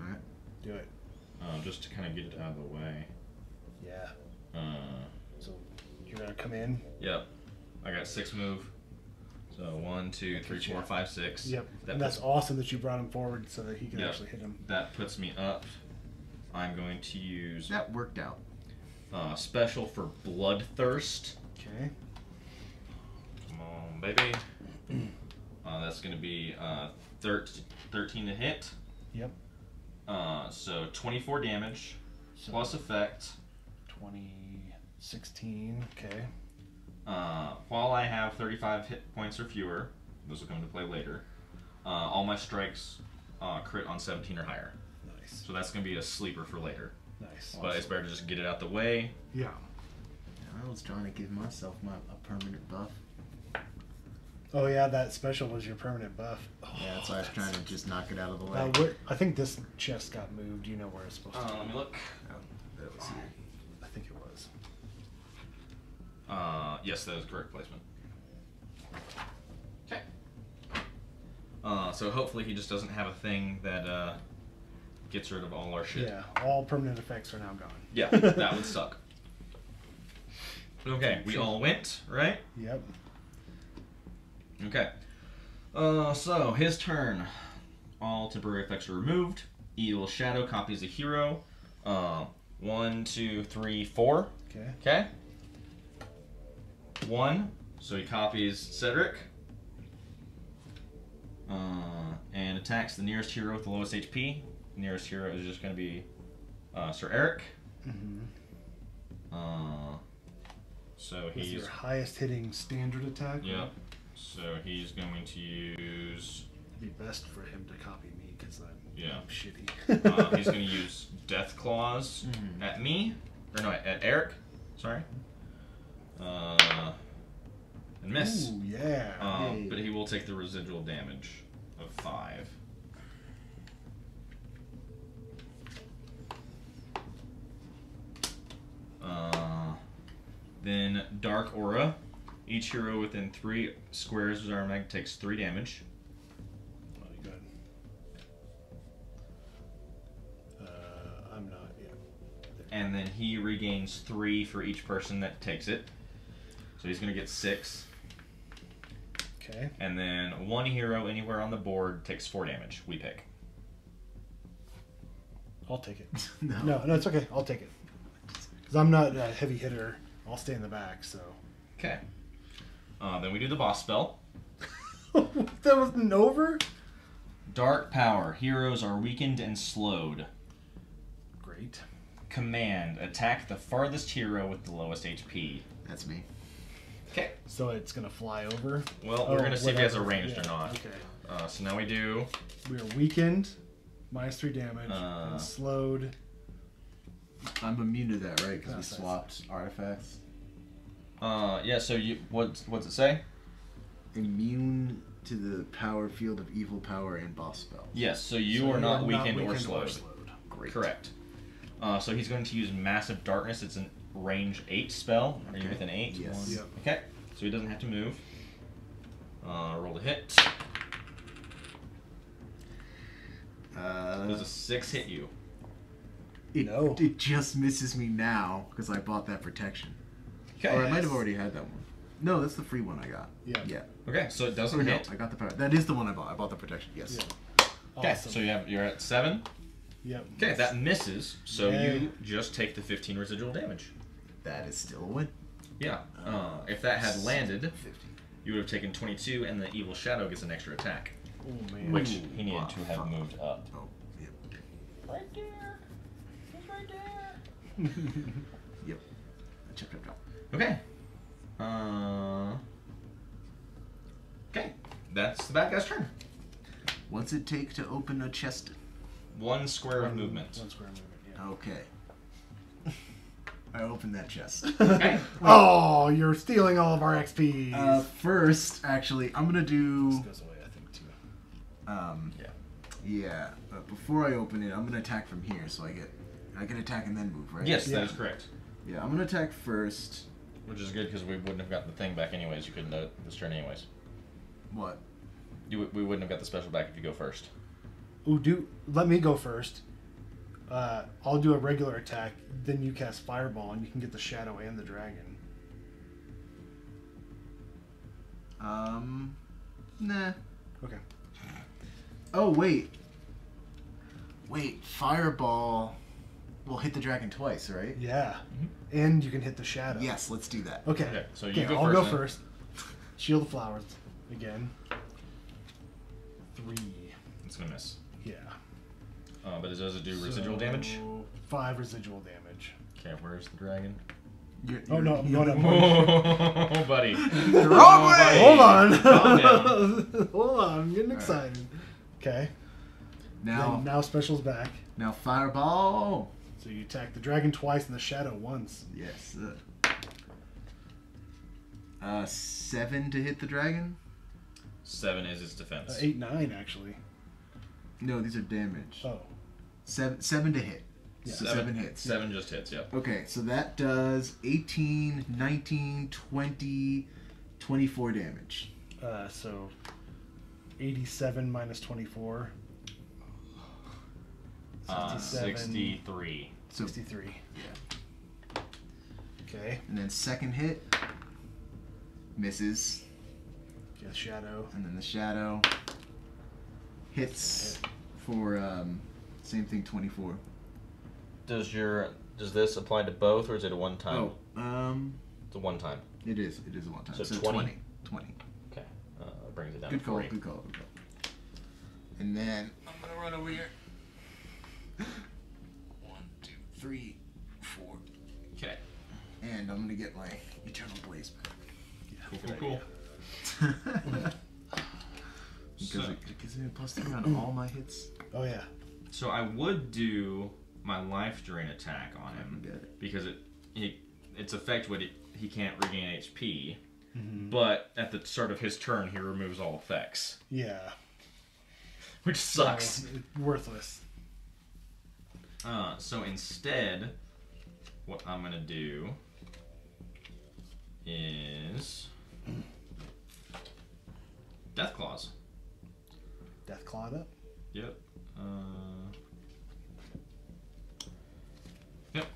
Alright. Do it. Just to kind of get it out of the way. Yeah. So you're gonna come in. Yep. I got 6 move. So 1, 2, 3, 4, 5, 6. Yep. And that's awesome that you brought him forward so that he can actually hit him. That puts me up. I'm going to use That worked out. special for Bloodthirst. Okay. Come on, baby. That's going to be 13 to hit. Yep. So 24 damage plus effect. 16. Okay. While I have 35 hit points or fewer, those will come into play later, all my strikes crit on 17 or higher. Nice. So that's going to be a sleeper for later. Nice. But it's better to just get it out the way. Yeah. I was trying to give myself a permanent buff. Oh yeah, that special was your permanent buff. Yeah, that's why I was trying to just knock it out of the way. I think this chest got moved. You know where it's supposed to be. Let me look. Oh, that was here. I think it was. Yes, that is correct placement. Okay. So hopefully he just doesn't have a thing that gets rid of all our shit. Yeah, all permanent effects are now gone. Yeah, that would suck. Okay, we all went, right? Yep. Okay. So his turn. All temporary effects are removed. Evil Shadow copies a hero. 1, 2, 3, 4. Okay. Okay. 1. So he copies Cedric. And attacks the nearest hero with the lowest HP. The nearest hero is just going to be Sir Eric. So With he's your highest hitting standard attack. yeah. So he's going to use. It'd be best for him to copy me because I'm He's shitty. going to use Death Claws at me, or no, at Eric. Sorry. And miss. Ooh, yeah. But he will take the residual damage of 5. Then Dark Aura. Each hero within 3 squares of Zarumag takes 3 damage. Oh, you good. I'm not yet. And then he regains 3 for each person that takes it. So he's going to get 6. Okay. And then 1 hero anywhere on the board takes 4 damage. We pick. I'll take it. No. No, it's okay. I'll take it. Because I'm not a heavy hitter. I'll stay in the back, so. Okay. Then we do the boss spell. That wasn't over? Dark Power. Heroes are weakened and slowed. Great. Command. Attack the farthest hero with the lowest HP. That's me. Okay. So it's going to fly over? Well, we're going to see if he has a whatever. ranged or not. Okay. So now we do... We are weakened, -3 damage, and slowed. I'm immune to that, right? Because we Nice. swapped artifacts. Yeah, so you what's it say? Immune to the power field of evil power and boss spells. Yes, so you are not weakened or slowed. Great. Correct. So he's going to use Massive Darkness. It's a range 8 spell. Are you within 8? Yes. Yep. Okay, so he doesn't have to move. Roll to hit. Does a 6 hit you? No. It just misses me now because I bought that protection. Okay. Or I might have already had that one. No, that's the free one I got. Yeah. Yeah. Okay, so it doesn't Or no, hit. I got the power. That is the one I bought. I bought the protection. Yes. Yeah. Okay, Awesome. so you're at 7. Yep. Okay, that misses, so Yay. you just take the 15 residual damage. That is still a win. Yeah. If that had landed, 50. you would have taken 22, and the Evil Shadow gets an extra attack, Oh, man. which he needed to have fuck. moved up. Oh, yep. Right there. He's right there. Yep. Chop, chop, chop. Okay. Okay. That's the bad guy's turn. What's it take to open a chest? 1 square of movement. 1 square movement, yeah. Okay. I opened that chest. Okay. Oh, you're stealing all of our XP. First, actually, I'm gonna do. This goes away, I think, too. Yeah. But before I open it, I'm gonna attack from here, so I can attack and then move, right? Yes, Yeah. that is correct. Yeah, I'm gonna attack first. Which is good because we wouldn't have gotten the thing back anyways. You couldn't do it this turn anyways. What? We wouldn't have got the special back if you go first. Ooh, let me go first. I'll do a regular attack, then you cast Fireball, and you can get the Shadow and the Dragon. Nah. Okay. Oh, wait. Fireball will hit the dragon twice, right? Yeah. And you can hit the Shadow. Yes, let's do that. Okay. Okay, so Okay, you go I'll first. go then. first. Shield of Flowers again. 3. It's gonna miss. Yeah. But it does it do residual damage? 5 residual damage. Okay, where's the dragon? Oh no, I'm going up. Oh, buddy. The wrong way! Hold on. Calm down. Hold on, I'm getting excited. Okay. Now, Now special's back. now fireball. So you attack the dragon twice and the shadow once. Yes. 7 to hit the dragon. 7 is its defense. 8, 9 actually. No, these are damage. Oh. 7 to hit. Yeah. So 7 hits. 7 just hits, yep. Okay, so that does 18, 19, 20, 24 damage. So 87 minus 24. 67. 63. So 63. yeah. Okay. And then second hit misses. Yeah, shadow. And then the shadow hits for same thing, 24. Does this apply to both, or is it a one time? It's a one time. It is a one time. So 20. Okay, brings it down Good to call, 40. good call. And then I'm gonna run over here. 1, 2, 3, 4. Okay. And I'm gonna get my Eternal Blaze back. Cool. Because it gives me a +3 on all my hits. Oh yeah. So I would do my life drain attack on him Get it. because its effect would he can't regain HP, but at the start of his turn he removes all effects, Yeah. which sucks. So, worthless. So instead, what I'm gonna do is Death Claws. Death clawed up. Yep. Yep.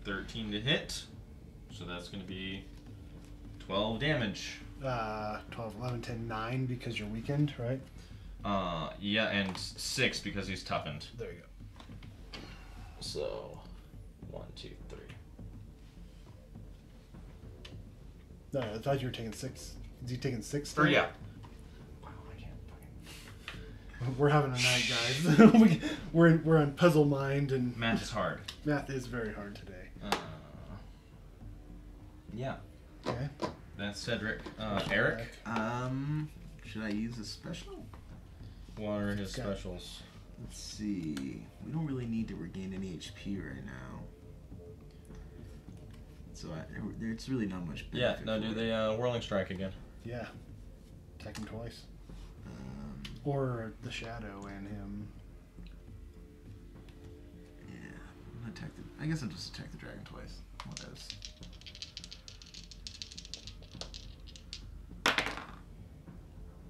13 to hit, so that's going to be 12 damage. 12, 11, 10, 9 because you're weakened, right? Yeah, and 6 because he's toughened. There you go. So, 1, 2, 3. No, I thought you were taking 6. Is he taking 6? Or then? yeah. Wow, I can't fucking... We're having a night, guys. we're on puzzle mind, and Math is hard. math is very hard today. Yeah. Okay. That's Cedric. Eric? Should I use a special? What are his Okay. specials? Let's see. We don't really need to regain any HP right now. So it's really not much Yeah, benefit. no, do for the it. Whirling Strike again. Yeah. Attack him twice. Um, Or the shadow and him. yeah, I'm gonna attack I guess I'll just attack the dragon twice. What else?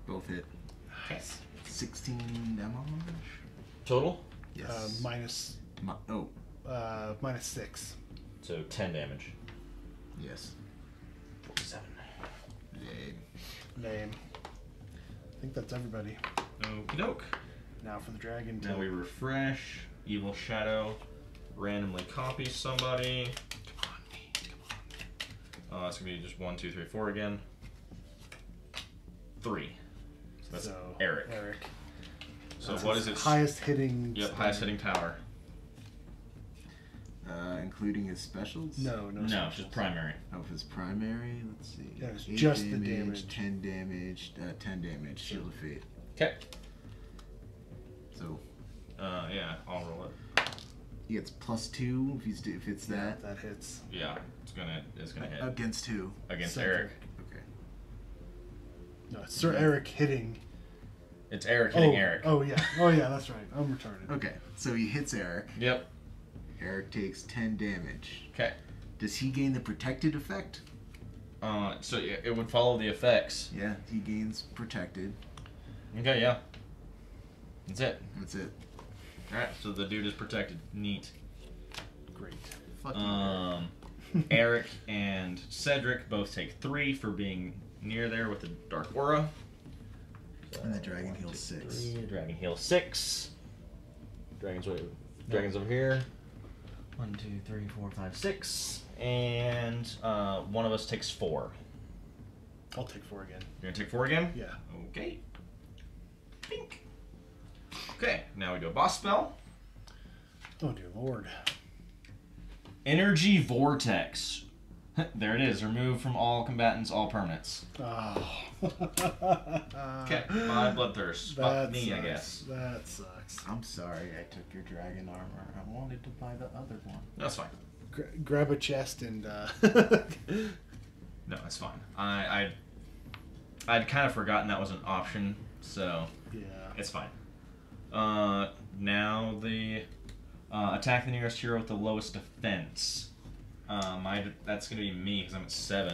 Both hit. Okay. 16 damage. Total? Yes. Minus minus 6. So 10 damage. Yes. 47. Yay. Lame. I think that's everybody. Okie doke. Now for the dragon. Now we refresh. Evil Shadow. Randomly copy somebody. Come on, me. Come on. It's going to be just 1, 2, 3, 4 again. 3. So that's Eric. So That's what his is its highest hitting? Yep, highest hitting power. Including his specials? No, No, specials. just primary. Of his primary? Let's see. Yeah, it's 8 just the damage. 10 damage, 10 damage, Shield of Fate. Okay. So Yeah, I'll roll it. he gets +2 if it's that. That hits. Yeah, it's gonna hit Against who? against Cedric. Eric. Okay. No, it's Sir Eric hitting. It's Eric hitting Eric. Oh yeah. Oh yeah, that's right. I'm retarded. Okay, so he hits Eric. Yep. Eric takes 10 damage. Okay. Does he gain the protected effect? So it would follow the effects. Yeah, he gains protected. Okay, yeah. That's it. That's it. Alright, so the dude is protected. Neat. Great. Fuck you. Eric and Cedric both take 3 for being near there with the Dark Aura. And the dragon heals 6. 3, dragon heals 6. Dragon's over here. 1, 2, 3, 4, 5, 6. And one of us takes 4. I'll take 4 again. You're gonna take 4 again? Yeah. Okay. Pink. Okay, now we go boss spell. Oh dear lord. Energy Vortex. There it is. Remove from all combatants all permanents. Oh. Okay, my bloodthirst. Fuck me, I guess. That sucks. I'm sorry I took your dragon armor. I wanted to buy the other one. That's fine. Grab a chest and. No, it's fine. I'd kind of forgotten that was an option, so Yeah. it's fine. Now the attack the nearest hero with the lowest defense. That's gonna be me because I'm at 7.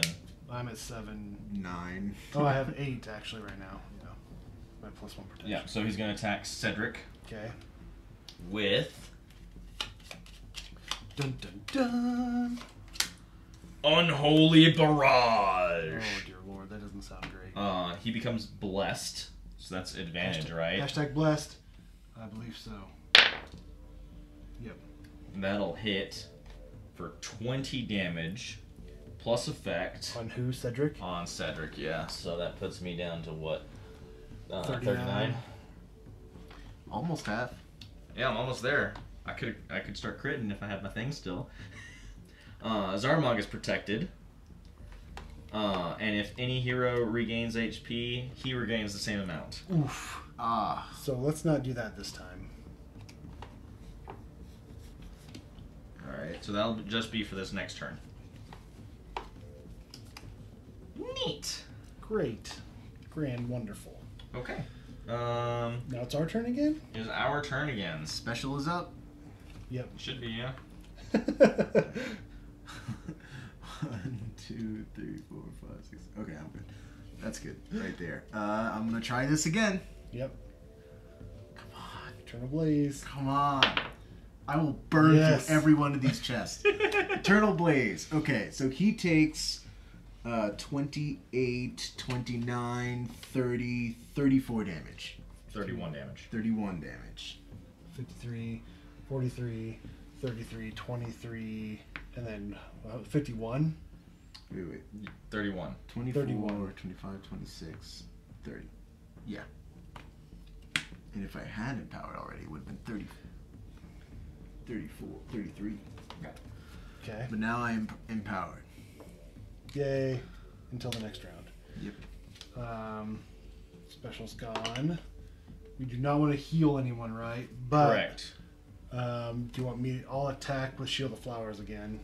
I'm at 7. 9. Oh, I have 8 actually right now. Yeah. My +1 protection. Yeah, so he's gonna attack Cedric Okay. with Dun dun dun. Unholy Barrage. Oh dear lord, that doesn't sound great. He becomes blessed, so that's advantage, right? Hashtag blessed. I believe so. Yep. That'll hit for 20 damage, plus effect. On who, Cedric? On Cedric, yeah. So that puts me down to what? 39. Almost half. Yeah, I'm almost there. I could start critting if I had my thing still. Zarumag is protected. And if any hero regains HP, he regains the same amount. Oof. Ah. So let's not do that this time. Alright, so that'll just be for this next turn. Neat. Great. Grand, wonderful. Okay. Now it's our turn again? It is our turn again. Special is up. Yep. Should be, yeah. 1, 2, 3, 4, 5, 6. Okay, I'm good. That's good. Right there. I'm gonna try this again. Yep. Come on. Eternal Blaze. Come on. I will burn Yes. through every one of these chests. Eternal Blaze. Okay, so he takes 28, 29, 30, 34 damage. 31 damage. 31 damage. 53, 43, 33, 23, and then 51. Wait. 31. 24, 31. 25, 26, 30. Yeah. And if I had empowered already, it would have been 30, 34, 33. Okay. But now I am empowered. Yay. Until the next round. Yep. Special's gone. We do not want to heal anyone, right? But, Correct. do you want me? I'll attack with Shield of Flowers again.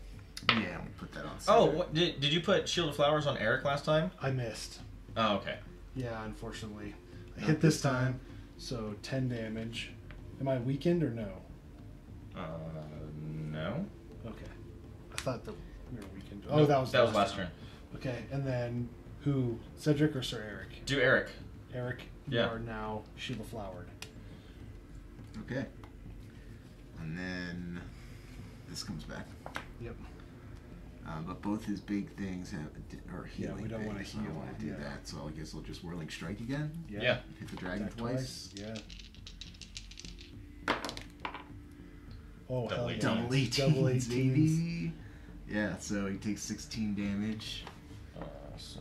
Yeah, I'm gonna put that on. Oh, Cedric. what, did you put Shield of Flowers on Eric last time? I missed. Oh, okay. Yeah, unfortunately. I Not hit this this time. time, so 10 damage. Am I weakened or no? No. Okay. I thought that we were weakened. Oh, that was last turn. Okay, and then who? Cedric or Sir Eric? Do Eric. Eric, you Yeah. are now Shield of Flowered. Okay. And then this comes back. Yep. But both his big things are Yeah, healing. we don't wanna things, so I heal, don't want to do yeah. that. So I guess I'll just Whirling Strike again. Yeah. Hit the dragon Attack twice. Yeah. Oh, Double hell yeah. 18. Double 18s, Double 18s. baby. Yeah, so he takes 16 damage. So.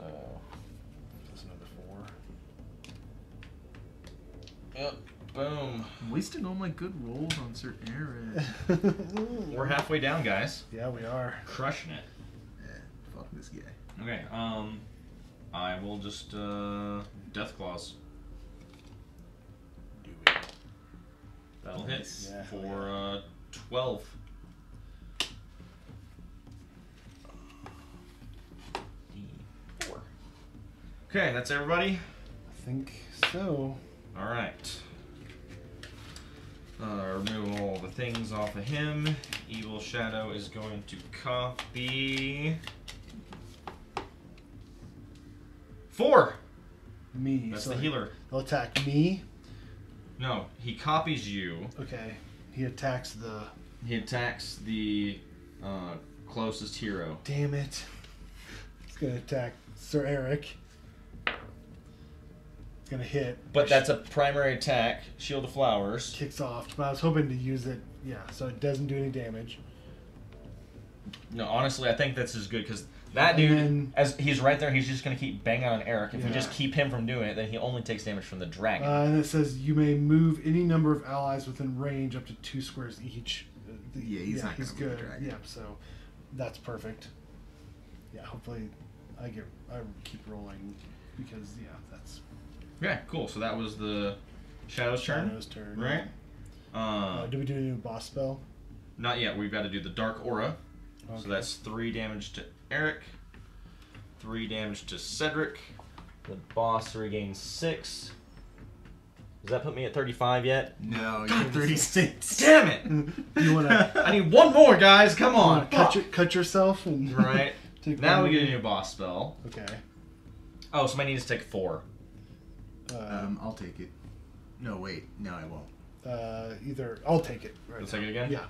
That's another 4. Yep. Boom. I'm wasting all my good rolls on Sir Eric. We're halfway down, guys. Yeah, we are. Crushing it. Yeah, fuck this guy. Okay. I will just Death Claws. Do it. That'll hit Nice. for 12. D4. Okay, that's everybody. I think so. All right. Remove all the things off of him. Evil Shadow is going to copy 4. Me. That's so the healer. He'll attack me. No, he copies you. Okay. He attacks the... He attacks the closest hero. Damn it. He's going to attack Sir Eric. It's going to hit. But that's a primary attack. Shield of Flowers. Kicks off. But I was hoping to use it. Yeah, so it doesn't do any damage. No, honestly, I think that's as good because that And dude, then- as he's right there, he's just going to keep banging on Eric. If we Yeah. just keep him from doing it, then he only takes damage from the dragon. And it says you may move any number of allies within range up to 2 squares each. Yeah, he's not gonna move the good. dragon. Yeah, so that's perfect. Yeah, hopefully I keep rolling because that's Yeah, cool. So that was the Shadow's turn, Shadow's turn. right? Do we do a new boss spell? Not yet. We've got to do the Dark Aura. Okay. So that's 3 damage to Eric, 3 damage to Cedric. The boss regains 6. Does that put me at 35 yet? No, you're 36. Damn it! You want to I need one more, guys. Come on. cut yourself and Right. take Now one we get a more? new boss spell. Okay. Oh, somebody needs to take 4. I'll take it. No, wait. No, I won't. Either I'll take it. Right You'll now. take it again? Yeah.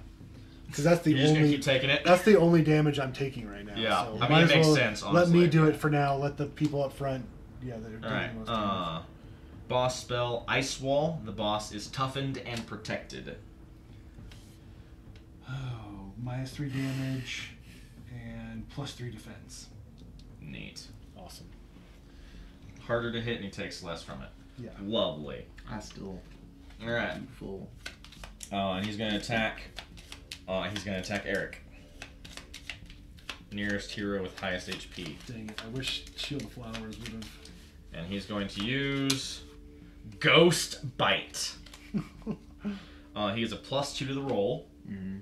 because that's the You're just gonna only keep taking it. that's the only damage I'm taking right now. Yeah, so I mean, might it as makes well sense, Let me honestly. do it for now. Let the people up front. Yeah, that are doing Alright, the most damage. boss spell, Ice Wall. The boss is toughened and protected. Oh, -3 damage and +3 defense. Neat. Awesome. Harder to hit and he takes less from it. Yeah. Lovely. I still Alright. full. And he's gonna attack. He's gonna attack Eric. Nearest hero with highest HP. Dang it! I wish Shield of Flowers would have. And he's going to use Ghost Bite. He gets a +2 to the roll. Mm-hmm.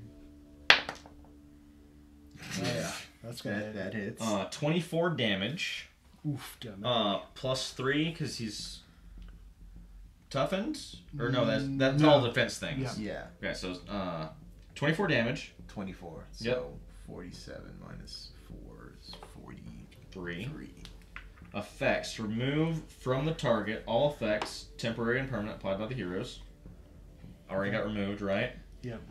Oh yeah, that's gonna That hits. 24 damage. Oof, damn. +3 because he's toughened. Or no, that's all defense things. Yeah. Okay, so 24 damage. 24. So Yep. 47 minus 4 is 43. Effects. Remove from the target all effects, temporary and permanent, applied by the heroes. Already got removed, right? Yep.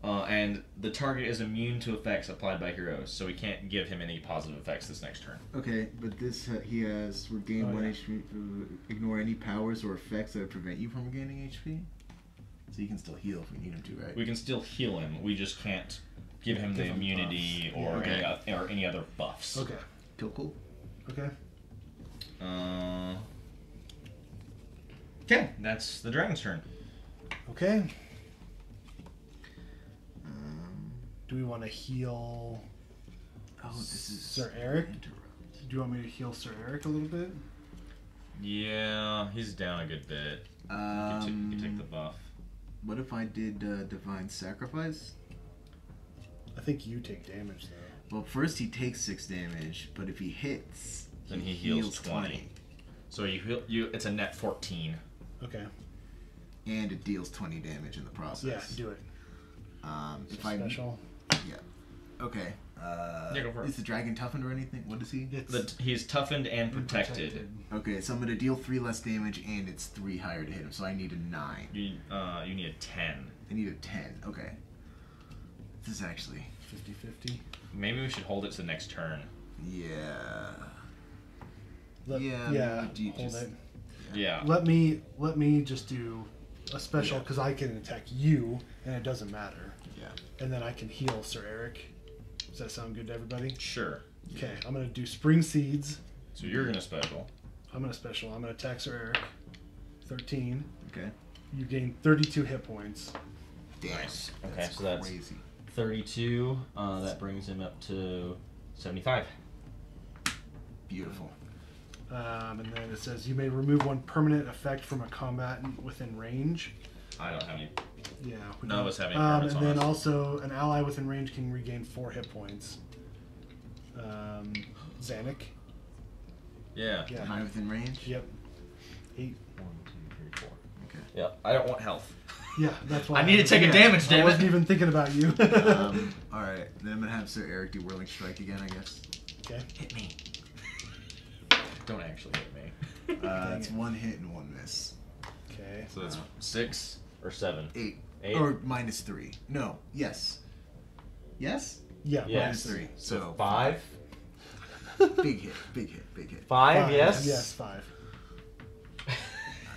And the target is immune to effects applied by heroes, so we can't give him any positive effects this next turn. Okay, but this he has regain Oh, 1 yeah. HP. Ignore any powers or effects that prevent you from gaining HP. So you can still heal if we need him to, right? We can still heal him, we just can't give him the Give him immunity buffs. or, Yeah. any other buffs. Okay. Cool. Okay. Okay, that's the dragon's turn. Okay. Do we want to heal Oh, this is Sir Eric? interrupt. Do you want me to heal Sir Eric a little bit? Yeah, he's down a good bit. You can take the buff. What if I did Divine Sacrifice? I think you take damage though. Well, first he takes 6 damage, but if he hits, Then he heals 20. So it's a net 14. Okay. and it deals 20 damage in the process. Yeah, do it. If I Special. yeah, okay. Yeah, go for it. Is the dragon toughened or anything? What is he? He's toughened and protected. Okay, so I'm gonna deal 3 less damage, and it's 3 higher to hit him. So I need a 9. You need a 10. I need a 10. Okay. This is actually 50-50. Maybe we should hold it to the next turn. yeah. Yeah. maybe Hold just- it. Yeah. Let me just do a special because I can attack you and it doesn't matter. Yeah. And then I can heal Sir Eric. Does that sound good to everybody? Sure. Okay, I'm gonna do Spring Seeds. So you're gonna special. I'm gonna attack Sir Eric. 13. Okay. You gain 32 hit points. Damn. Nice. Okay, That's so that's crazy. 32. That brings him up to 75. Beautiful. And then it says you may remove one permanent effect from a combatant within range. I don't have any. Yeah. we None of don't- us have any permanents And on then us. also, an ally within range can regain 4 hit points. Zanuck. Yeah. Yeah. Am I within range? Yep. 8. 1, 2, 3, 4. Okay. Yep. I don't want health. Yeah, that's why. I need to take a damage, I damn wasn't it. even thinking about you. Alright, then I'm gonna have Sir Eric do Whirling Strike again, I guess. Okay. Hit me. Don't actually hit me. It's 1 hit and 1 miss. Okay. So that's 6 or 7. 8. 8. Or minus 3. No. Yes. Yes? Yeah. Yeah. Minus 3. So 5. big hit. Big hit. Big hit. 5. Yes. Yes, 5.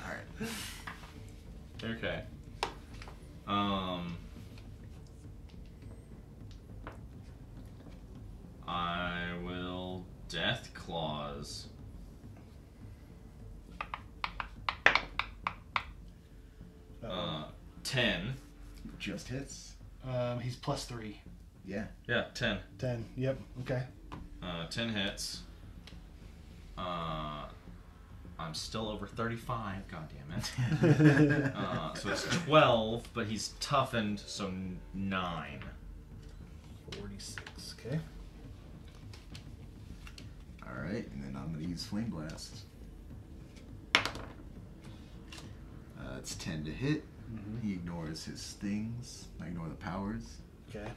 Alright. Okay. I will Death Claws. Uh-oh. 10. Just hits. He's +3. Yeah. Yeah, 10. 10. Yep. Okay. 10 hits. I'm still over 35. God damn it. So it's 12, but he's toughened, so 9. 46. Okay. Alright, and then I'm gonna use Flame Blast. It's 10 to hit. Mm-hmm. He ignores his things. I ignore the powers. Okay.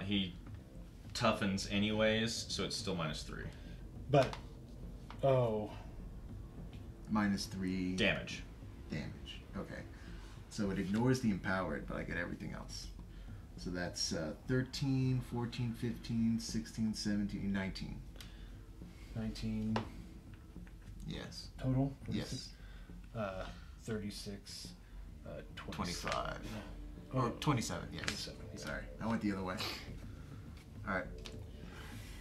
He toughens anyways, so it's still -3. But, oh, Minus 3 Damage. damage. Okay. So it ignores the empowered, but I get everything else. So that's 13, 14, 15, 16, 17, 19. 19 Yes. total? 46? Yes. 36, 25. No. Or 27, yes. 27, yeah. Sorry, I went the other way. Alright.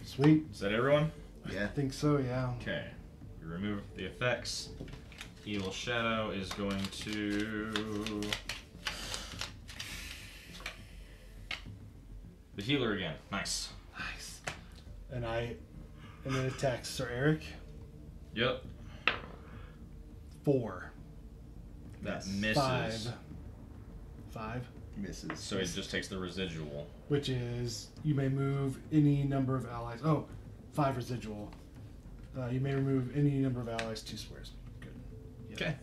Sweet. Is that everyone? Yeah. I think so, yeah. Okay. We remove the effects. Evil Shadow is going to... The healer again. Nice. Nice. And then attacks Sir Eric. Yep. 4. That Yes. misses. 5. Misses. So it just takes the residual. Which is, you may move any number of allies. Oh, 5 residual. You may remove any number of allies 2 squares. Good. Yeah. Okay.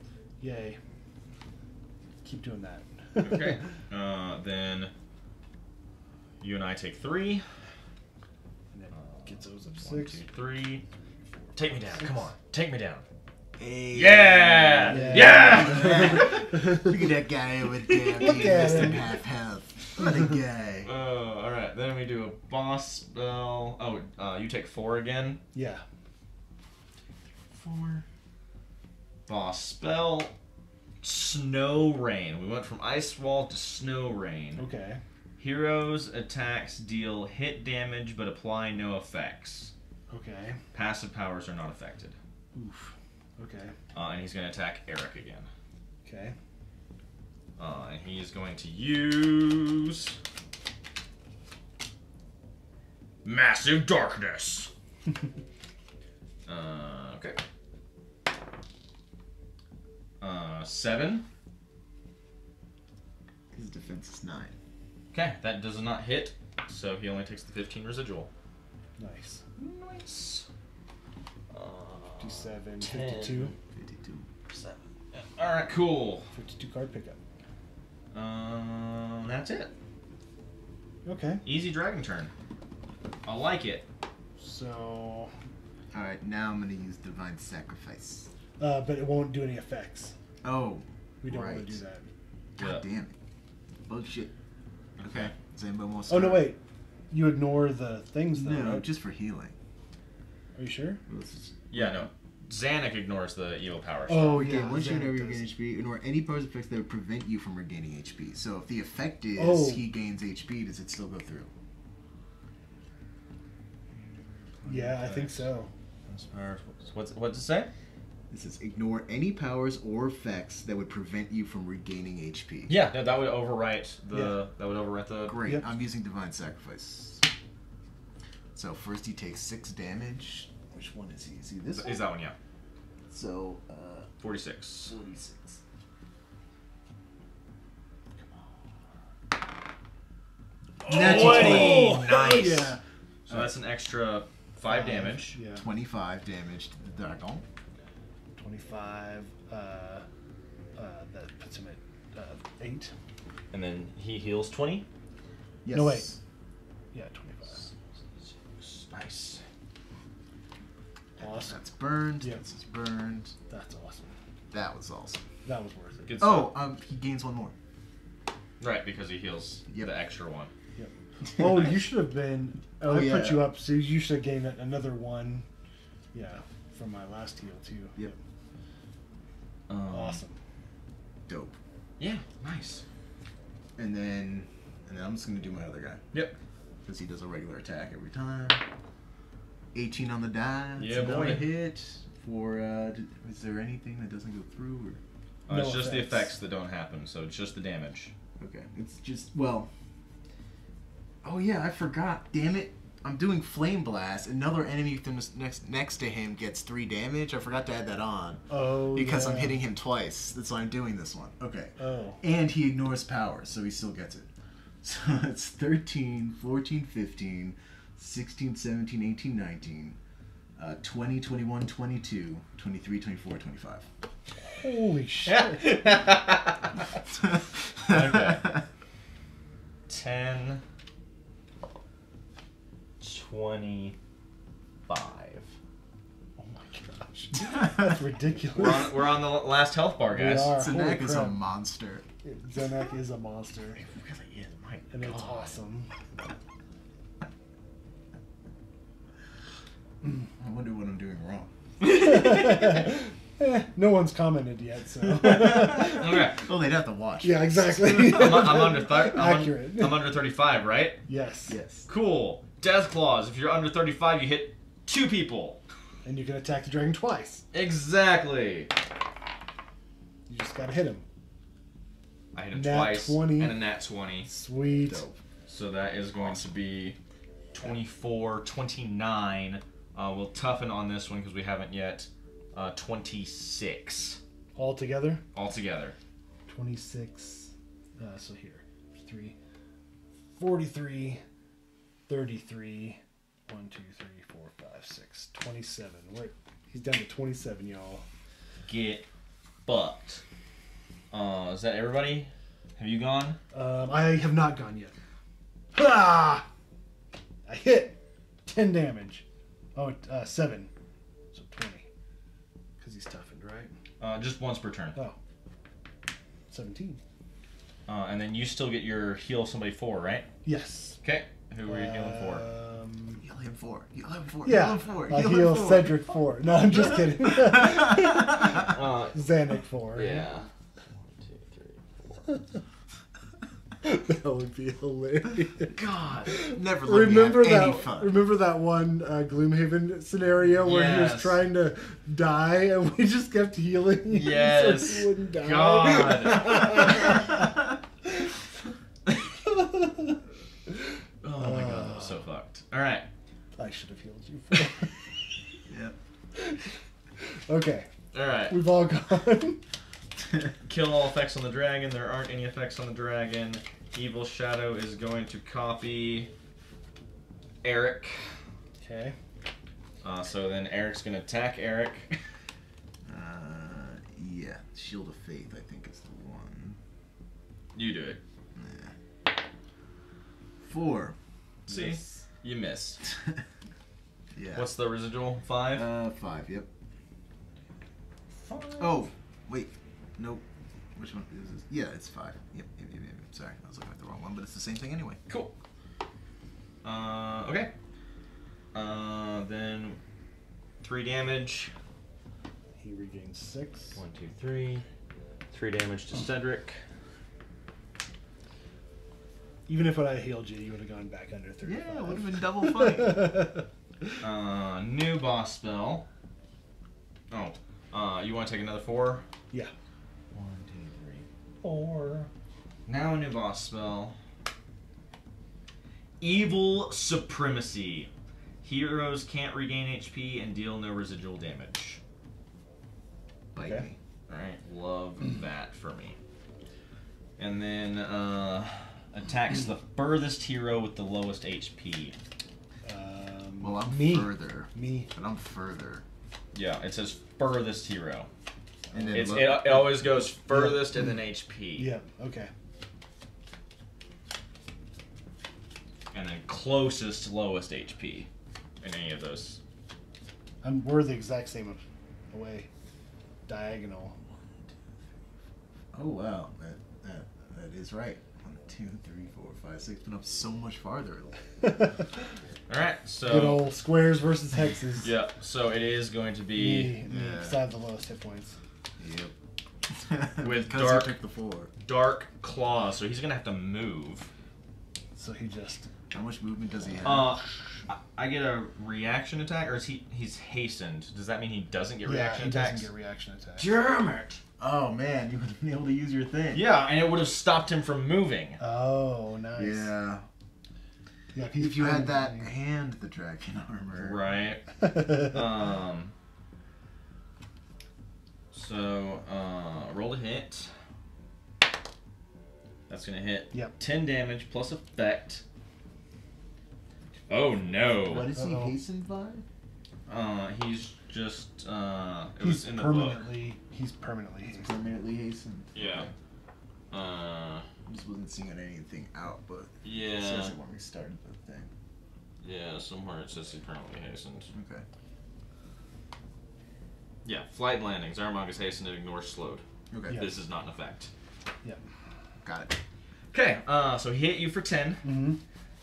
Yay. Keep doing that. Okay. Then you and I take 3. And then gets those up 1, 6. 2, 3. Take me down. Come on. Take me down. Hey. Yeah! Yeah! Look at that guy over there. Look Being at less than him. half health. What a guy. Alright. Then we do a boss spell. Oh, you take 4 again. Yeah. 4. Boss spell. Snow Rain. We went from Ice Wall to Snow Rain. Okay. Heroes' attacks deal hit damage but apply no effects. Okay. Passive powers are not affected. Oof. Okay. And he's going to attack Eric again. Okay. And he is going to use... Massive Darkness. Okay. 7. His defense is 9. Okay, that does not hit, so he only takes the 15 residual. Nice. Nice. 57, 10. 52. 52. 7. Alright, cool. 52 card pickup. That's it. Okay. Easy dragon turn. I like it. So, Alright, now I'm going to use Divine Sacrifice. but it won't do any effects. Oh. We don't right. want to do that. God Yeah. damn it. Bullshit. Okay. Does anybody want to Oh, start? no, wait. You ignore the things, though, No, right? just for healing. Are you sure? Yeah, no. Xanac ignores the evil power. Oh, Okay, yeah. once you Xanac know you does. regain HP, ignore any pose effects that would prevent you from regaining HP. So if the effect is Oh. he gains HP, does it still go through? Yeah, I think so. What's it say? This is ignore any powers or effects that would prevent you from regaining HP. Yeah, no, that would overwrite the. That would overwrite the. Great. Yep. I'm using Divine Sacrifice. So first he takes 6 damage. Which one is he? Is he this Is one? that one? Yeah. So 46. 46. Natural 20! 20. Nice. Yeah. So that's an extra 5 damage. Yeah. 25 damage to the dragon. 25. That puts him at 8. And then he heals 20. Yes. No, wait. Yeah, 25. Nice. Awesome. That's burned. Yep. This is burned. That's awesome. That was awesome. That was worth it. Good stuff. Oh, he gains 1 more. Right, because he heals Yep. the extra one. Yep. Oh, you should have been. Oh, I yeah. put you up, so you should have gained another 1. Yeah, from my last heal too. Yep. Awesome. Dope. Yeah, nice. And then I'm just gonna do my other guy Yep. because he does a regular attack every time. 18 on the die. Yeah, It's another boy. hit. For is there anything that doesn't go through? Or It's No just the effects. effects that don't happen, so it's just the damage. okay, it's just well. Oh yeah, I forgot. Damn it! I'm doing Flame Blast. Another enemy next to him gets 3 damage. I forgot to add that on Oh, because I'm yeah. hitting him twice. That's why I'm doing this one. Okay. Oh. And he ignores powers, so he still gets it. So it's 13, 14, 15, 16, 17, 18, 19, 20, 21, 22, 23, 24, 25. Holy shit. Okay. 10, 25. Oh my gosh. That's ridiculous. We're on the last health bar, guys. We are. Sanak Holy is a crap. monster. Zarumag is a monster, It really is. My and it's God. awesome. I wonder what I'm doing wrong. No one's commented yet, so. Okay. Well, they'd have to watch. Yeah, exactly. I'm under Accurate. I'm under 35, right? Yes. Yes. Cool. Death clause. If you're under 35, you hit 2 people. And you can attack the dragon twice. Exactly. You just gotta hit him. I hit him Nat twice 20. and a nat 20. Sweet. Dope. So that is going to be 24, 29. We'll toughen on this one because we haven't yet. 26 All together? altogether. 26. So here. 3. 43. 33. 1, 2, 3, 4, 5, 6. 27. Wait. He's down to 27, y'all. Get fucked. Is that everybody? Have you gone? I have not gone yet. Ah! I hit 10 damage. Oh, 7. So 20. Because he's toughened, right? Just once per turn. Oh. 17. And then you still get your heal somebody 4, right? Yes. Okay. Who were you healing for? Heal him 4. Heal him 4. Yeah. Heal him 4. I Heal heal him 4. Cedric 4. No, I'm just kidding. Xanic 4. Yeah. 1, 2, 3, 4. That would be hilarious. God. Never let me have any fun. Remember that one Gloomhaven scenario where he was Yes. trying to die and we just kept healing him Yes. so he wouldn't die? God. Oh my God, that was so fucked. All right. I should have healed you for Yep. Okay, All right. we've all gone. Kill all effects on the dragon. There aren't any effects on the dragon. Evil Shadow is going to copy Eric. Okay. So then Eric's going to attack Eric. Yeah. Shield of Faith, I think, is the one. You do it. Yeah. 4. See? Yes. You missed. Yeah. What's the residual? 5? 5, yep. 5. Oh, wait. Nope. Which one is this? Yeah, it's 5. Yep. Sorry, I was looking at the wrong one, but it's the same thing anyway. Cool. Okay. Then 3 damage. He regains 6. 1, 2, 3. 3 damage to Cedric. Even if I healed you, you would have gone back under 35. Yeah, it would have been double funny. New boss spell. Oh. You want to take another 4? Yeah. 1, 2, 3, 4. Now a new boss spell. Evil Supremacy. Heroes can't regain HP and deal no residual damage. Bite Okay. me. Alright, love that for me. And then attacks the furthest hero with the lowest HP. Well, I'm me. further. Me. But I'm further. Yeah, it says furthest hero. And then It always goes furthest and then HP. Yeah, okay. And then closest lowest HP in any of those. We're the exact same away. Diagonal. Oh wow, that is right. 1, 2, 3, 4, 5, 6. But I'm so much farther. Alright, so Good old squares versus hexes. yeah, so it is going to be Me, because I have the lowest hit points. Yep. With because dark- you picked the 4. Dark Claw, so he's gonna have to move. So he just... How much movement does he have? I get a reaction attack, or is he's hastened? Does that mean he doesn't get Yeah, reaction he attacks? doesn't get reaction attacks. Damn it! Oh man, you would have been able to use your thing. Yeah, and it would have stopped him from moving. Oh, nice. Yeah. Yeah, he's If you had that permanently- and the dragon armor. Right. So, roll a hit. That's gonna hit. Yep. 10 damage plus effect. Oh no. What is he Uh-oh. hastened by? He's just it He's was in the book. permanently. He's permanently. He's hastened. permanently hastened. Yeah. I just wasn't seeing anything out, but it Yeah. says it when we started the thing. Yeah, somewhere it says he permanently hastened. Okay. Yeah, flight and landing. Zarumag is hastened and ignores slowed. Okay. Yeah. This is not an effect. Yep. Got it. Okay, so he hit you for 10. Mm-hmm.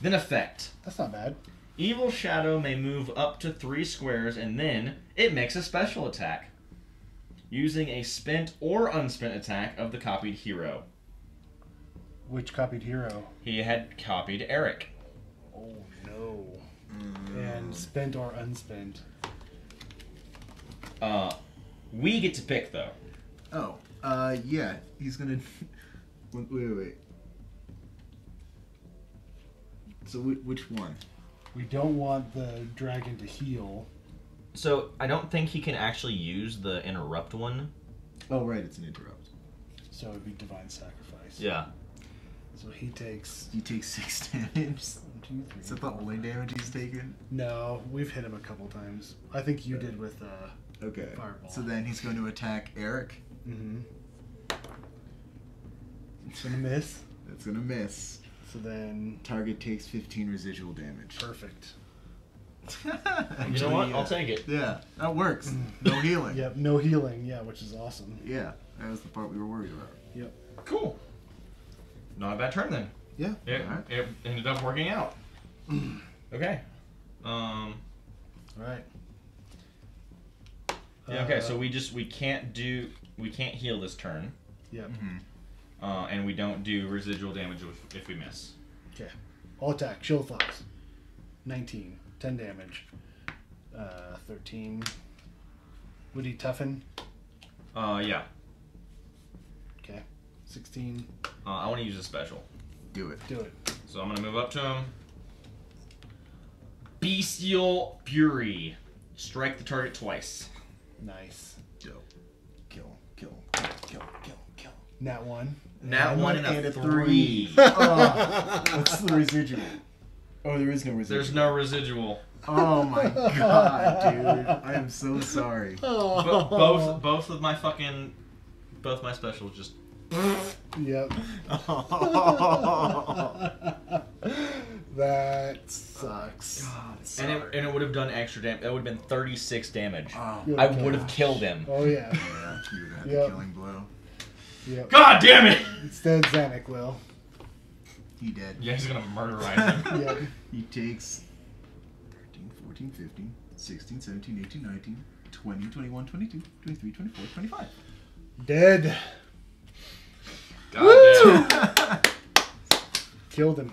Then effect. That's not bad. Evil Shadow may move up to 3 squares, and then it makes a special attack. Using a spent or unspent attack of the copied hero. Which copied hero? He had copied Eric. Oh no. And spent or unspent. We get to pick, though. Oh, yeah. He's gonna... Wait. So which one? We don't want the dragon to heal. So, I don't think he can actually use the interrupt one. Oh, right. It's an interrupt. So it would be divine sacrifice. Yeah. So he takes... You take 6 damage. 1, 2, 3, Is that the only damage he's taken? No, we've hit him a couple times. I think you did with Okay. Fireball. So then he's going to attack Eric. Mm-hmm. It's gonna miss. That's going to miss. So then... Target takes 15 residual damage. Perfect. You know what? I'll take it. Yeah, that works. No healing. Yep, no healing. Yeah, which is awesome. Yeah, that was the part we were worried about. Yep. Cool. Not a bad turn, then. Yeah. It ended up working out. Okay. All right. Yeah, okay, so we can't heal this turn. Yep. And we don't do residual damage if we miss. Okay. All attack. Shield flaps. 19. 10 damage. 13. Would he toughen? Yeah. Okay. 16. I want to use a special. Do it. Do it. So I'm going to move up to him. Bestial Fury. Strike the target twice. Nice. Dope. Kill. Nat 1. Nat 1 and a 3. What's the residual? Oh, there is no residual. There's no residual. Oh my god, dude. I am so sorry. Both my specials just... Yep. That sucks. God, And it would have done extra damage. That would have been 36 damage. Oh, Good I would have gosh. killed him. Oh, yeah. yeah, you would have had Yep. the killing blow. Yep. God damn it! Instead, Zanuck will. He dead. Yeah, he's gonna murderize him. Yep. He takes 13, 14, 15, 16, 17, 18, 19, 20, 21, 22, 23, 24, 25. Dead. God damn. Killed him.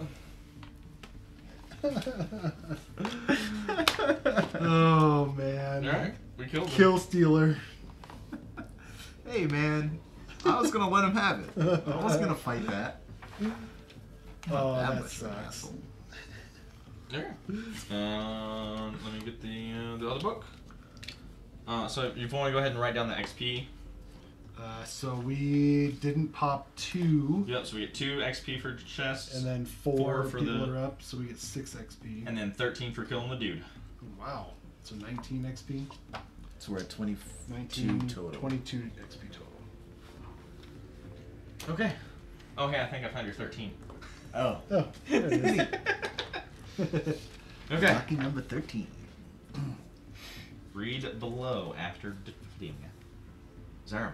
Oh, man. Alright, we killed him. Kill Stealer. Hey, man. I was gonna let him have it. I was gonna fight that. Oh, That that much of an sucks. asshole. Alright. Let me get the other book. So if you want to go ahead and write down the XP. So we didn't pop 2. Yep, so we get 2 XP for chests. And then 4 4 for people the- are up, so we get 6 XP. And then 13 for killing the dude. Wow. So 19 XP? So we're at 22 19 total. 22 XP total. Okay. Okay, I think I found your 13. Oh. Oh, there it is. Okay. Lucky number 13. Read below after defeating Zarumag.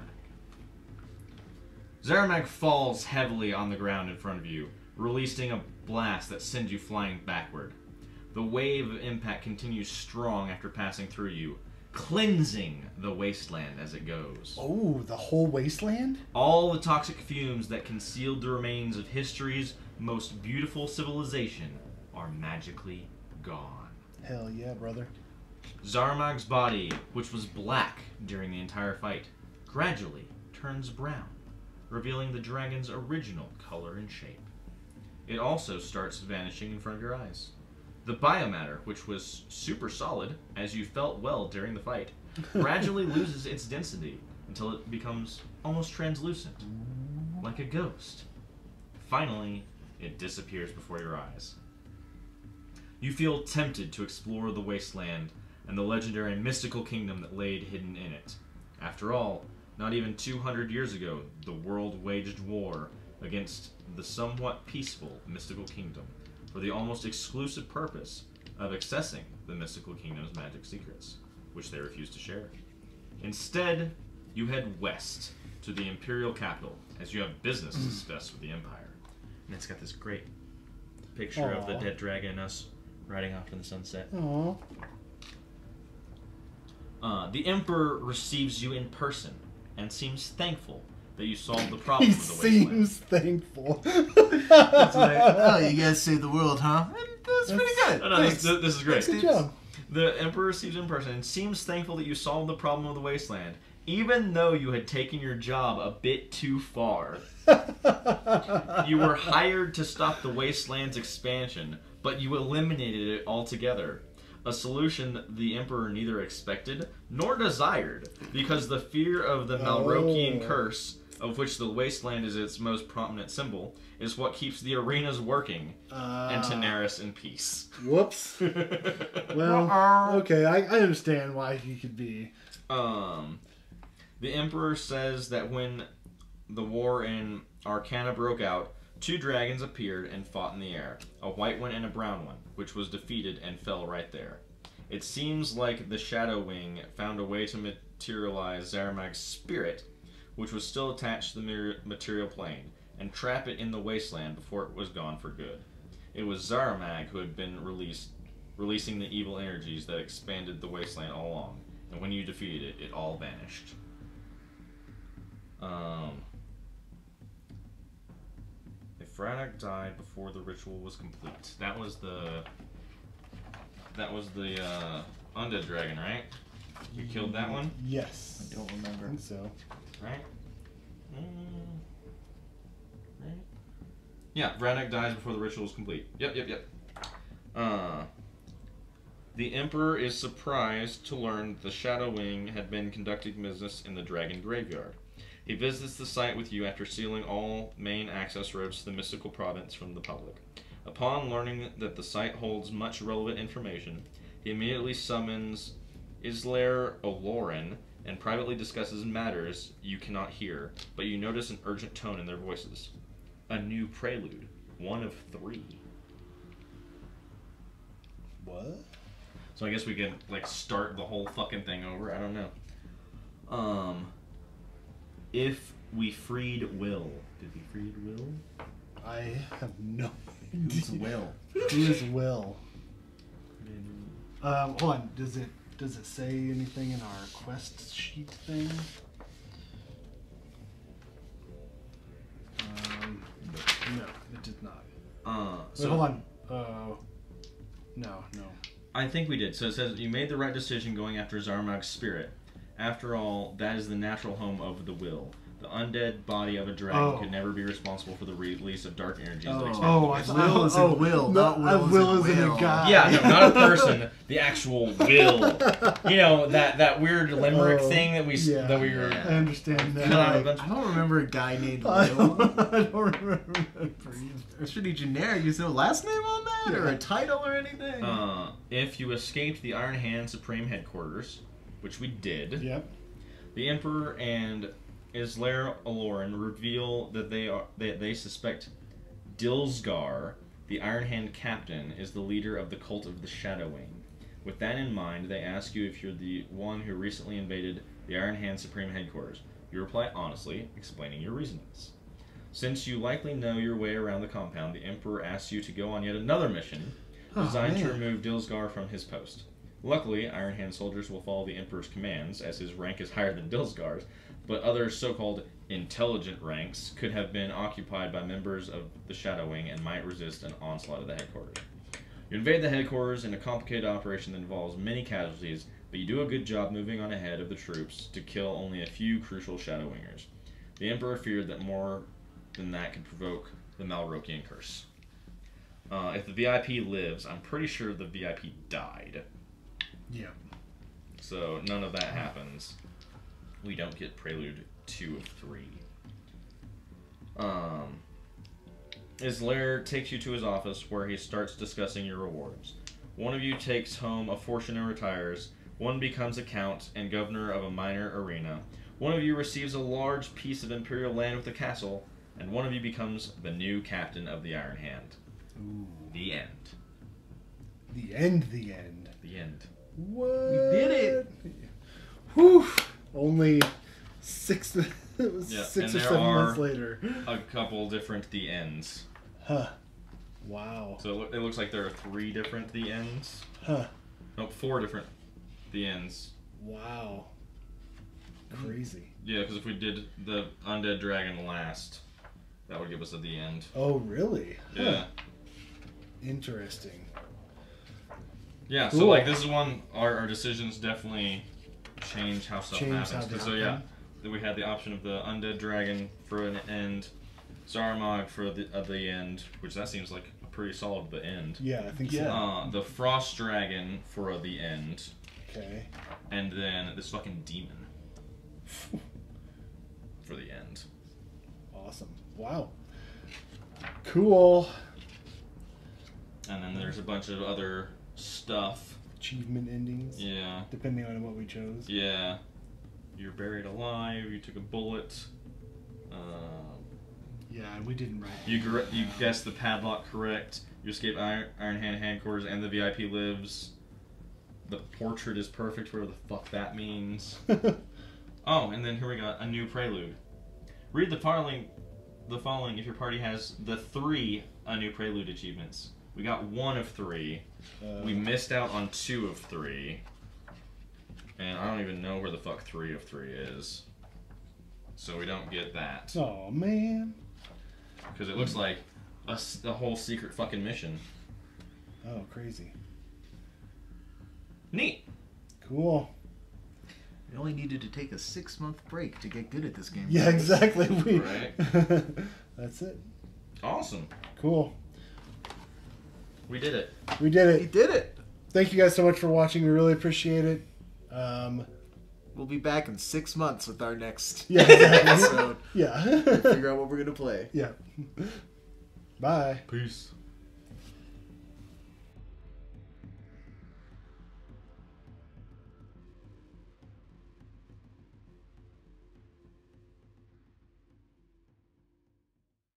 Zarumag falls heavily on the ground in front of you, releasing a blast that sends you flying backward. The wave of impact continues strong after passing through you, cleansing the wasteland as it goes. Oh, the whole wasteland? All the toxic fumes that concealed the remains of history's most beautiful civilization are magically gone. Hell yeah, brother. Zarumag's body, which was black during the entire fight, gradually turns brown, revealing the dragon's original color and shape. It also starts vanishing in front of your eyes. The biomatter, which was super solid, as you felt well during the fight, gradually loses its density until it becomes almost translucent, like a ghost. Finally, it disappears before your eyes. You feel tempted to explore the wasteland and the legendary mystical kingdom that laid hidden in it. After all, not even 200 years ago, the world waged war against the somewhat peaceful mystical kingdom for the almost exclusive purpose of accessing the mystical kingdom's magic secrets, which they refused to share. Instead, you head west to the Imperial capital, as you have business to discuss with the Empire. And it's got this great picture of the dead dragon and us riding off in the sunset. Aww. The Emperor receives you in person and seems thankful that you solved the problem He of the wasteland. seems thankful. It's like, oh, you guys saved the world, huh? That's pretty good. No, this is great. Good job. The Emperor receives you in person and seems thankful that you solved the problem of the wasteland, even though you had taken your job a bit too far. You were hired to stop the wasteland's expansion, but you eliminated it altogether. A solution the Emperor neither expected nor desired, because the fear of the Malrokian curse, of which the wasteland is its most prominent symbol, is what keeps the arenas working and Daenerys in peace. Whoops. Well, okay, I understand why he could be. The Emperor says that when the war in Arcana broke out, 2 dragons appeared and fought in the air, a white one and a brown one, which was defeated and fell right there. It seems like the Shadow Wing found a way to materialize Zarumag's spirit, which was still attached to the material plane, and trap it in the wasteland before it was gone for good. It was Zarumag who had been releasing the evil energies that expanded the wasteland all along, and when you defeated it, it all vanished. If Braddock died before the ritual was complete. That was the undead dragon, right? You killed that one? Yes. I don't remember. I think so. Right? Right? Yeah, Braddock dies before the ritual is complete. Yep. The Emperor is surprised to learn the Shadow Wing had been conducting business in the Dragon Graveyard. He visits the site with you after sealing all main access roads to the mystical province from the public. Upon learning that the site holds much relevant information, he immediately summons Islair Oloran and privately discusses matters you cannot hear, but you notice an urgent tone in their voices. A new prelude, 1 of 3. What? So I guess we can start the whole fucking thing over. I don't know. If we freed Will. Did we freed Will? I have no Who's Will? Who is Will? Hold on. Does it say anything in our quest sheet thing? No, it did not. So Wait, hold on. No. I think we did. So it says, you made the right decision going after Zarumag's spirit. After all, that is the natural home of the will. The undead body of a dragon could never be responsible for the release of dark energies that expand the wasteland. Will is in Will, not Will is in a guy. Yeah, no, not a person. The actual will. You know, that weird limerick thing that we were. I understand that. I don't remember a guy named Will. I don't remember either. It's pretty generic. Is there a last name on that? Or a title or anything? If you escaped the Iron Hand Supreme Headquarters, which we did, Yep. the Emperor and Islair Oloran reveal that they suspect Dilsgar, the Iron Hand captain, is the leader of the cult of the Shadow Wing. With that in mind, they ask you if you're the one who recently invaded the Iron Hand Supreme Headquarters. You reply honestly, explaining your reasons. Since you likely know your way around the compound, the Emperor asks you to go on yet another mission designed to remove Dilsgar from his post. Luckily, Iron Hand soldiers will follow the Emperor's commands, as his rank is higher than Dilsgar's, but other so-called intelligent ranks could have been occupied by members of the Shadow Wing and might resist an onslaught of the headquarters. You invade the headquarters in a complicated operation that involves many casualties, but you do a good job moving on ahead of the troops to kill only a few crucial Shadow Wingers. The Emperor feared that more than that could provoke the Malrokian curse. If the VIP lives, I'm pretty sure the VIP died. Yeah. So none of that happens. We don't get Prelude 2 of 3. Islair takes you to his office where he starts discussing your rewards. One of you takes home a fortune and retires. One becomes a count and governor of a minor arena. One of you receives a large piece of imperial land with a castle. And one of you becomes the new captain of the Iron Hand. Ooh. The end. The end. The end. The end. What? We did it. Whew. Only 6 It was Yeah, 6 or and 7 there months are- later. A couple different the ends. Huh. Wow. So it looks like there are 3 different the ends. Huh. Nope, 4 different the ends. Wow. Crazy. Yeah, because if we did the undead dragon last, that would give us a the end. Oh, really? Huh. Yeah. Interesting. Yeah, Cool. so like this is one, our decisions definitely change how stuff Change happens. how they 'Cause so yeah, happen. we had the option of the undead dragon for an end, Zarumag for the end, which that seems like a pretty solid the end. Yeah, I think Yeah. so. The frost dragon for the end, Okay. and then this fucking demon for the end. Awesome. Wow. Cool. And then there's a bunch of other stuff. Achievement endings. Yeah. Depending on what we chose. Yeah. You're buried alive, you took a bullet. Yeah, we didn't write. You guessed the padlock correct. You escape Iron Hand quarters and the VIP lives. The portrait is perfect, whatever the fuck that means. Oh, and then here we got a new prelude. Read the following if your party has the 3 a new prelude achievements. We got 1 of 3. We missed out on 2 of 3. And I don't even know where the fuck 3 of 3 is. So we don't get that. Oh, man. Because it looks like a whole secret fucking mission. Oh, crazy. Neat. Cool. We only needed to take a 6-month break to get good at this game. Yeah, exactly. Right. That's it. Awesome. Cool. We did it. We did We it. did it. Thank you guys so much for watching. We really appreciate it. We'll be back in 6 months with our next Yeah, exactly. episode. Yeah. Figure out what we're gonna play. Yeah. Bye. Peace.